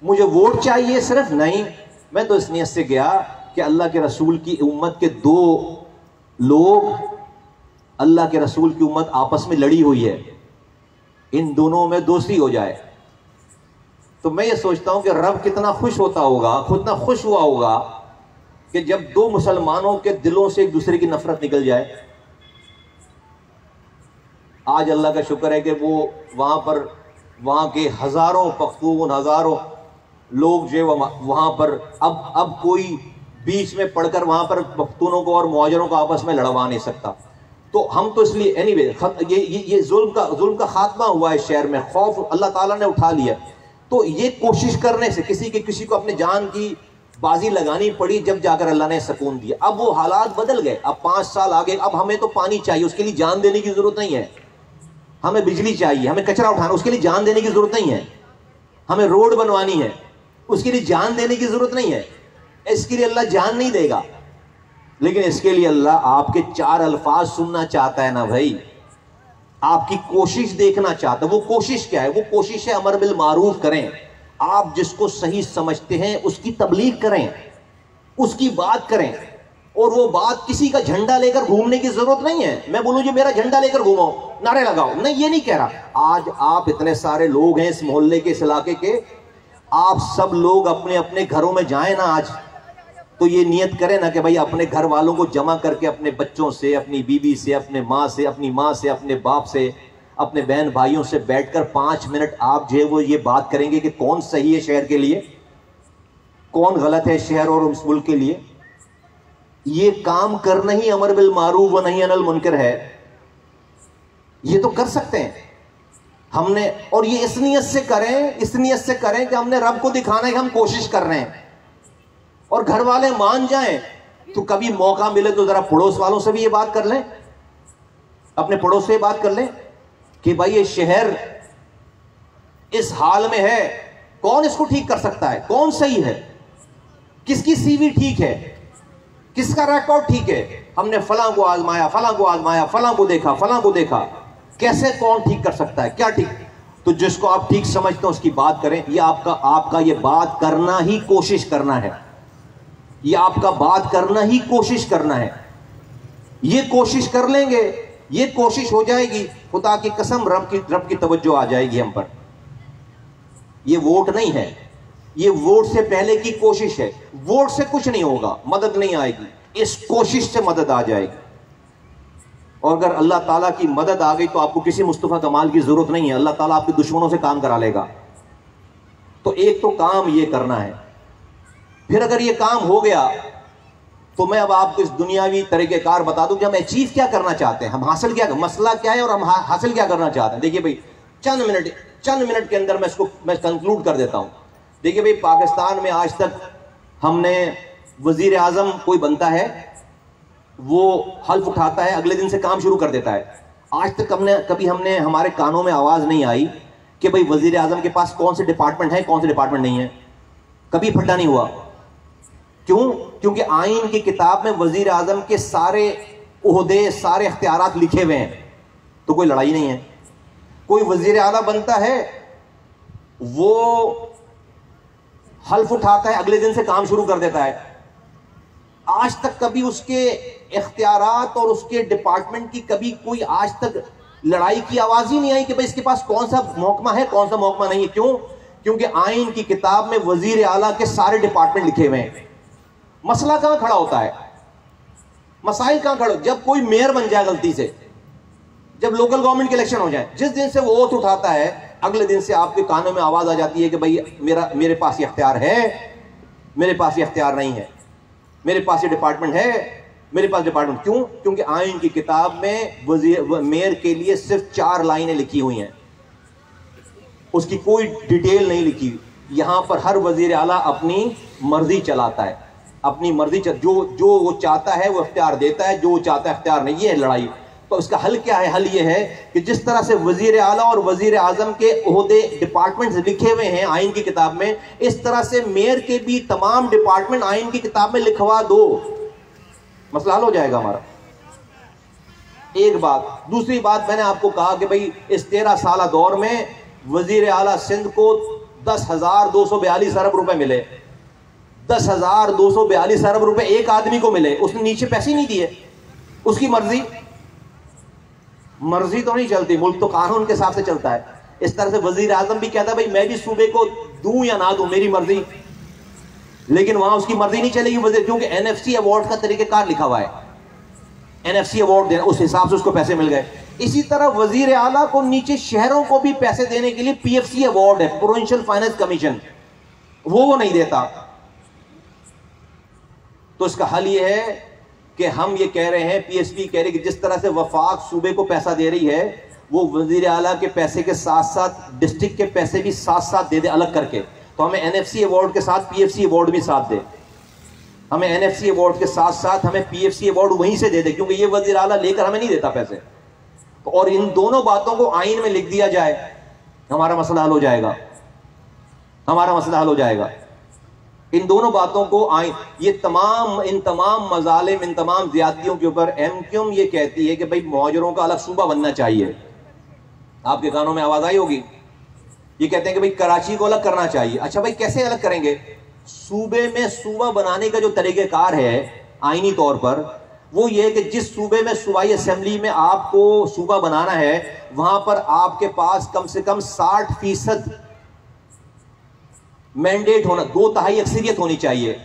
मुझे वोट चाहिए सिर्फ, नहीं, मैं तो इस नियत से गया कि अल्लाह के रसूल की उम्मत के 2 लोग, अल्लाह के रसूल की उम्मत आपस में लड़ी हुई है, इन दोनों में दोस्ती हो जाए। तो मैं ये सोचता हूं कि रब कितना खुश होता होगा, कितना खुश हुआ होगा कि जब 2 मुसलमानों के दिलों से एक दूसरे की नफरत निकल जाए। आज अल्लाह का शुक्र है कि वो वहां के हजारों पख्तून, हजारों लोग जो वहां पर अब कोई बीच में पड़कर वहां पर पख्तूनों को और मुहाजिरों को आपस में लड़वा नहीं सकता। तो हम तो इसलिए एनीवे ये जुल्म का खात्मा हुआ है शहर में, खौफ अल्लाह ताला ने उठा लिया। तो ये कोशिश करने से किसी को अपने जान की बाजी लगानी पड़ी, जब जाकर अल्लाह ने सुकून दिया। अब वो हालात बदल गए, अब 5 साल आगे, अब हमें तो पानी चाहिए, उसके लिए जान देने की जरूरत नहीं है। हमें बिजली चाहिए, हमें कचरा उठाना, उसके लिए जान देने की जरूरत नहीं है। हमें रोड बनवानी है, उसके लिए जान देने की जरूरत नहीं है। इसके लिए अल्लाह जान नहीं देगा, लेकिन इसके लिए अल्लाह आपके 4 अल्फाज सुनना चाहता है ना भाई, आपकी कोशिश देखना चाहता है। वो कोशिश क्या है? वो कोशिश है अमर बिल मारूफ करें, आप जिसको सही समझते हैं उसकी तबलीग करें, उसकी बात करें। और वो बात किसी का झंडा लेकर घूमने की जरूरत नहीं है। मैं बोलूं जो मेरा झंडा लेकर घूमो, नारे लगाओ, नहीं, ये नहीं कह रहा। आज आप इतने सारे लोग हैं इस मोहल्ले के, इस इलाके के, आप सब लोग अपने अपने घरों में जाएं ना आज, तो ये नियत करें ना कि भाई अपने घर वालों को जमा करके, अपने बच्चों से, अपनी बीवी से, अपने माँ से, अपनी माँ से, अपने बाप से, अपने बहन भाइयों से बैठकर 5 मिनट आप जो है वो ये बात करेंगे कि कौन सही है शहर के लिए, कौन गलत है शहर और उस मुल्क के लिए। ये काम करना ही अमर बिल मारूफ व नही अनिल मुनकर है। ये तो कर सकते हैं हमने, और ये इस नियत से करें कि हमने रब को दिखाना है कि हम कोशिश कर रहे हैं, और घर वाले मान जाएं। तो कभी मौका मिले तो जरा पड़ोस वालों से भी ये बात कर लें, अपने पड़ोस से बात कर लें कि भाई ये शहर इस हाल में है, कौन इसको ठीक कर सकता है, कौन सही है, किसकी सीवी ठीक है, किसका रिकॉर्ड ठीक है। हमने फलां को आजमाया, फलां को आजमाया, फलां को देखा, कैसे कौन ठीक कर सकता है, क्या ठीक। तो जिसको आप ठीक समझते हो उसकी बात करें। ये आपका ये बात करना ही कोशिश करना है, ये आपका बात करना ही कोशिश करना है। ये कोशिश कर लेंगे, ये कोशिश हो जाएगी, खुदा की कसम रब की तवज्जो आ जाएगी हम पर। ये वोट नहीं है, ये वोट से पहले की कोशिश है। वोट से कुछ नहीं होगा, मदद नहीं आएगी, इस कोशिश से मदद आ जाएगी। और अगर अल्लाह ताला की मदद आ गई तो आपको किसी मुस्तफा कमाल की जरूरत नहीं है, अल्लाह ताला आपके दुश्मनों से काम करा लेगा। तो एक तो काम ये करना है। फिर अगर ये काम हो गया तो मैं अब आपको इस दुनियावी तरीकेकार बता दूं कि हम अचीव क्या करना चाहते हैं, हम हासिल क्या, मसला क्या है और हम हासिल क्या करना चाहते हैं। देखिए भाई, चंद मिनट के अंदर मैं कंक्लूड कर देता हूं। देखिए भाई, पाकिस्तान में आज तक हमने वजीर आजम कोई बनता है, वो हल्फ उठाता है, अगले दिन से काम शुरू कर देता है। आज तक कभी हमने हमारे कानों में आवाज नहीं आई कि भाई वजीर आजम के पास कौन से डिपार्टमेंट है, कौन से डिपार्टमेंट नहीं है। कभी फड्डा नहीं हुआ। क्यों? क्योंकि आईन की किताब में वजीर आजम के सारे ओहदे, सारे इख्तियारात लिखे हुए हैं, तो कोई लड़ाई नहीं है। कोई वजीर आला बनता है, वो हल्फ उठाता है, अगले दिन से काम शुरू कर देता है। आज तक कभी उसके इख्तियारात और उसके डिपार्टमेंट की कभी कोई आज तक लड़ाई की आवाज ही नहीं आई कि भाई इसके पास कौन सा महकमा है, कौन सा महकमा नहीं है। क्यों? क्योंकि आईन की किताब में वजीर आला के सारे डिपार्टमेंट लिखे हुए हैं। मसला कहां खड़ा होता है, मसाइल कहां खड़े? जब कोई मेयर बन जाए गलती से, जब लोकल गवर्नमेंट के इलेक्शन हो जाए, जिस दिन से वो ओथ उठाता है, अगले दिन से आपके कानों में आवाज आ जाती है कि भाई मेरे पास ये इख्तियार है, मेरे पास ये इख्तियार नहीं है, मेरे पास ये डिपार्टमेंट है, मेरे पास डिपार्टमेंट। क्यों? क्योंकि आईन की किताब में मेयर के लिए सिर्फ 4 लाइनें लिखी हुई हैं, उसकी कोई डिटेल नहीं लिखी। यहां पर हर वजीर आला अपनी मर्जी चलाता है, अपनी मर्जी जो वो चाहता है वो इख्तियार देता है, जो वो चाहता है इख्तियार नहीं। ये है लड़ाई। तो इसका हल क्या है? हल ये है कि जिस तरह से वजीर आला और वजीर आजम के ओहदे, डिपार्टमेंट्स लिखे हुए हैं आईन की किताब में, इस तरह से मेयर के भी तमाम डिपार्टमेंट आईन की किताब में लिखवा दो, मसला हल हो जाएगा हमारा। एक बात। दूसरी बात, मैंने आपको कहा कि भाई इस 13 साल दौर में वजीर आला सिंध को 10,242 अरब रुपए मिले। 10,242 अरब रुपए एक आदमी को मिले, उसने नीचे पैसे नहीं दिए, उसकी मर्जी। मर्जी तो नहीं चलती, मुल्क तो कानून के हिसाब से चलता है। इस तरह से वजीर आजम भी कहता है भाई मैं भी सूबे को दूं या ना दूं, मेरी मर्जी। लेकिन वहां उसकी मर्जी नहीं चलेगी वजीर, क्योंकि एनएफसी अवार्ड का तरीकेकार लिखा हुआ है। एनएफसी अवार्ड देना, उस हिसाब से उसको पैसे मिल गए। इसी तरह वजीर आला को नीचे शहरों को भी पैसे देने के लिए पीएफसी अवार्ड है, प्रोविंशियल फाइनेंस कमीशन, वो नहीं देता। तो इसका हल यह है कि हम ये कह रहे हैं, पीएसपी कह रही है कि जिस तरह से वफाक सूबे को पैसा दे रही है, वो वजीर आला के पैसे के साथ साथ डिस्ट्रिक्ट के पैसे भी साथ साथ दे दे अलग करके। तो हमें एनएफसी अवार्ड के साथ पीएफसी अवार्ड भी साथ दे, हमें एनएफसी अवार्ड के साथ साथ हमें पीएफसी अवार्ड वहीं से दे दे, क्योंकि ये वजीर आला लेकर हमें नहीं देता पैसे। तो और इन दोनों बातों को आईन में लिख दिया जाए, हमारा मसला हल हो जाएगा, हमारा मसला हल हो जाएगा। इन दोनों बातों को आईन, इन तमाम मजालिम, इन तमाम ज्यादतियों के ऊपर एमक्यूएम ये कहती है कि भाई मुहाजिरों का अलग सूबा बनना चाहिए। आपके कानों में आवाज आई होगी, ये कहते हैं कि भाई कराची को अलग करना चाहिए। अच्छा भाई कैसे अलग करेंगे? सूबे में सूबा बनाने का जो तरीकेकार है आईनी तौर पर, वो ये है कि जिस सूबे में सूबाई असेंबली में आपको सूबा बनाना है, वहां पर आपके पास कम से कम 60% मैंडेट होना, 2/3 अक्सरियत होनी चाहिए।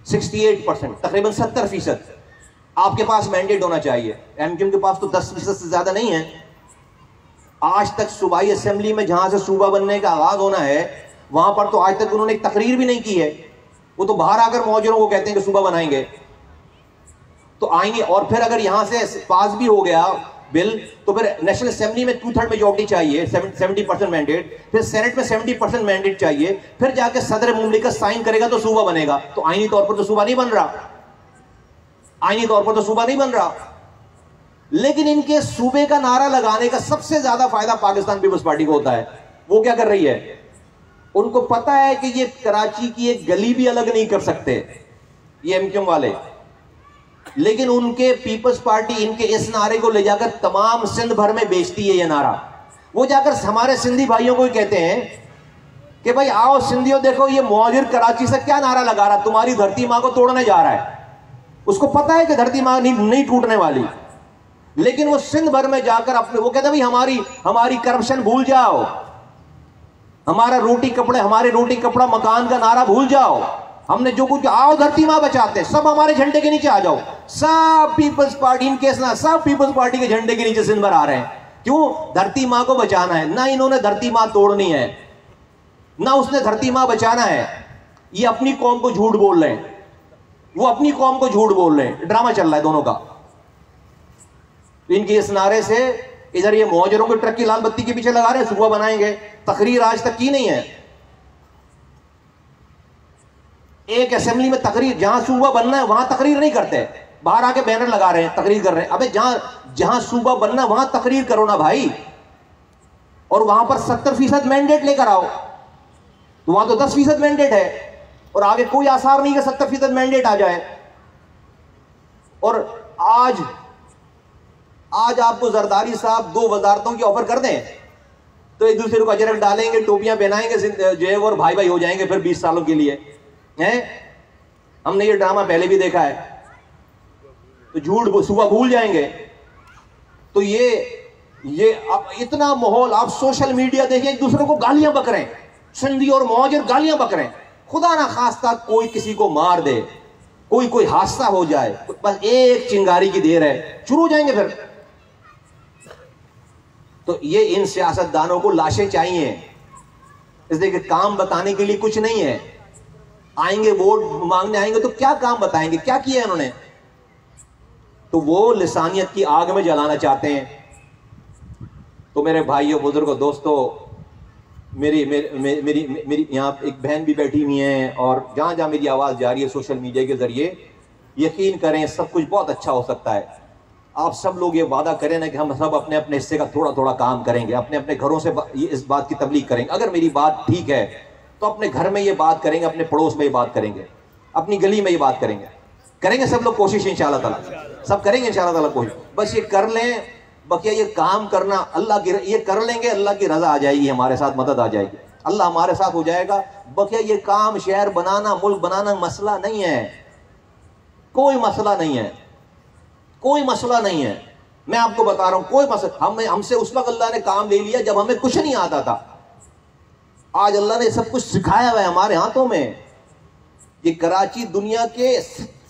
68%, तकरीबन 70% आपके पास मैंडेट होना चाहिए। एमक्यूएम के पास तो 10% से ज्यादा नहीं है। आज तक सूबाई असेंबली में जहां से सूबा बनने का आगाज होना है, वहां पर तो आज तक उन्होंने एक तकरीर भी नहीं की है। वो तो बाहर आकर मुहाजिरों को कहते हैं कि सूबा बनाएंगे, तो आएंगे। और फिर अगर यहां से पास भी हो गया बिल, तो फिर नेशनल असेंबली में 2/3 मेजॉरिटी चाहिए, 70% मैंडेट, फिर सेनेट में 70% मैंडेट चाहिए, फिर जाके सदर मुमलिकत साइन करेगा तो सूबा बनेगा। तो आईनी तौर पर तो सूबा नहीं बन रहा, आईनी तौर पर तो सूबा नहीं बन रहा। लेकिन इनके सूबे का नारा लगाने का सबसे ज्यादा फायदा पाकिस्तान पीपल्स पार्टी को होता है। वो क्या कर रही है? उनको पता है कि ये कराची की एक गली भी अलग नहीं कर सकते ये एमक्यूएम वाले, लेकिन उनके पीपल्स पार्टी इनके इस नारे को ले जाकर तमाम सिंध भर में बेचती है। ये नारा वो जाकर हमारे सिंधी भाइयों को ही कहते हैं कि भाई आओ सिंधियों, देखो ये मुहाजिर कराची से क्या नारा लगा रहा, तुम्हारी धरती मां को तोड़ने जा रहा है। उसको पता है कि धरती मां नहीं टूटने वाली, लेकिन वो सिंध भर में जाकर अपने, वो कहते भाई हमारी करप्शन भूल जाओ, हमारे रोटी कपड़ा मकान का नारा भूल जाओ, हमने जो कुछ, आओ धरती मां बचाते, सब हमारे झंडे के नीचे आ जाओ। सब पीपल्स पार्टी, इन केस ना सब पीपल्स पार्टी के झंडे के नीचे सिंध भर आ रहे हैं। क्यों? धरती मां को बचाना है। ना इन्होंने धरती मां तोड़नी है, ना उसने धरती मां बचाना है। ये अपनी कौम को झूठ बोल रहे हैं, वो अपनी कौम को झूठ बोल रहे हैं। ड्रामा चल रहा है दोनों का। इनके इस नारे से इधर ये मुहाजिरों के ट्रक की लाल बत्ती के पीछे लगा रहे हैं, सूबा बनाएंगे। तकरीर आज तक की नहीं है। एक असेंबली में तकरीर, जहां सूबा बनना है वहां तकरीर नहीं करते। बाहर आके बैनर लगा रहे हैं, तकरीर कर रहे हैं। अबे जहां सूबा बनना वहां तकरीर करो ना भाई, और वहां पर 70% मैंडेट लेकर आओ। तो वहां तो 10% मैंडेट है और आगे कोई आसार नहीं कि 70% मैंडेट आ जाए। और आज आपको जरदारी साहब 2 वजारतों की ऑफर कर दें तो एक दूसरे को अजरक डालेंगे, टोपियां पहनाएंगे, जो है और भाई भाई हो जाएंगे फिर 20 सालों के लिए हैं। हमने ये ड्रामा पहले भी देखा है। तो झूठ सुबह भूल जाएंगे। तो ये अब इतना माहौल, आप सोशल मीडिया देखें, एक दूसरे को गालियां बक रहे हैं, संधी और मौज गालियां बक रहे हैं। खुदा ना खास्ता कोई किसी को मार दे, कोई हादसा हो जाए, बस एक चिंगारी की देर है, शुरू हो जाएंगे फिर। तो ये इन सियासतदानों को लाशें चाहिए, इसलिए कि काम बताने के लिए कुछ नहीं है। आएंगे वोट मांगने आएंगे तो क्या काम बताएंगे, क्या किया है उन्होंने? तो वो लिसानियत की आग में जलाना चाहते हैं। तो मेरे भाइयों, बुजुर्गों, दोस्तों, मेरी यहाँ एक बहन भी बैठी हुई है और जहां जहां मेरी आवाज जा रही है सोशल मीडिया के जरिए, यकीन करें सब कुछ बहुत अच्छा हो सकता है। आप सब लोग ये वादा करें ना कि हम सब अपने अपने हिस्से का थोड़ा थोड़ा काम करेंगे, अपने अपने घरों से इस बात की तबलीग करेंगे। अगर मेरी बात ठीक है तो अपने घर में ये बात करेंगे, अपने पड़ोस में ये बात करेंगे, अपनी गली में ये बात करेंगे सब लोग कोशिश इंशाअल्लाह ताला, सब करेंगे इंशाअल्लाह ताला कोशिश। बस ये कर लें, बकिया ये काम करना अल्लाह की, ये कर लेंगे अल्लाह की रजा आ जाएगी, हमारे साथ मदद आ जाएगी, अल्लाह हमारे साथ हो जाएगा। बकिया ये काम शहर बनाना, मुल्क बनाना मसला नहीं है, कोई मसला नहीं है, कोई मसला नहीं है। मैं आपको बता रहा हूं, कोई मसला हमसे उस वक्त अल्लाह ने काम ले लिया जब हमें कुछ नहीं आता था। आज अल्लाह ने सब कुछ सिखाया हुआ है हमारे हाथों में। ये कराची दुनिया के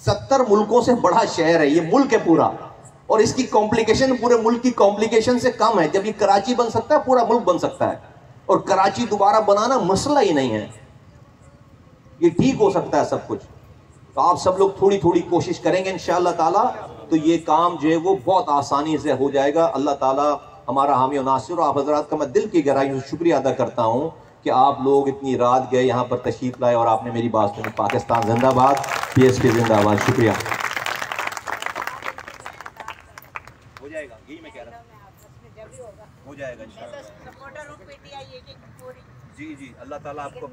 70 मुल्कों से बड़ा शहर है, ये मुल्क है पूरा, और इसकी कॉम्प्लिकेशन पूरे मुल्क की कॉम्प्लिकेशन से कम है। जब ये कराची बन सकता है, पूरा मुल्क बन सकता है, और कराची दोबारा बनाना मसला ही नहीं है, ये ठीक हो सकता है सब कुछ। तो आप सब लोग थोड़ी थोड़ी कोशिश करेंगे इंशाअल्लाह ताला, तो ये काम जो है वो बहुत आसानी से हो जाएगा। अल्लाह ताला हमारा हामी और नासिर। और आप हजरात का मैं दिल की गहराइयों से शुक्रिया अदा करता हूँ कि आप लोग इतनी रात गए, यहाँ पर तशरीफ लाए और आपने मेरी बात सुनी। पाकिस्तान जिंदाबाद, PSK जिंदाबाद। शुक्रिया। हो जाएगा, यही मैं कह रहा हूँ, हो जाएगा इंशाअल्लाह। जी, अल्लाह ताला आपको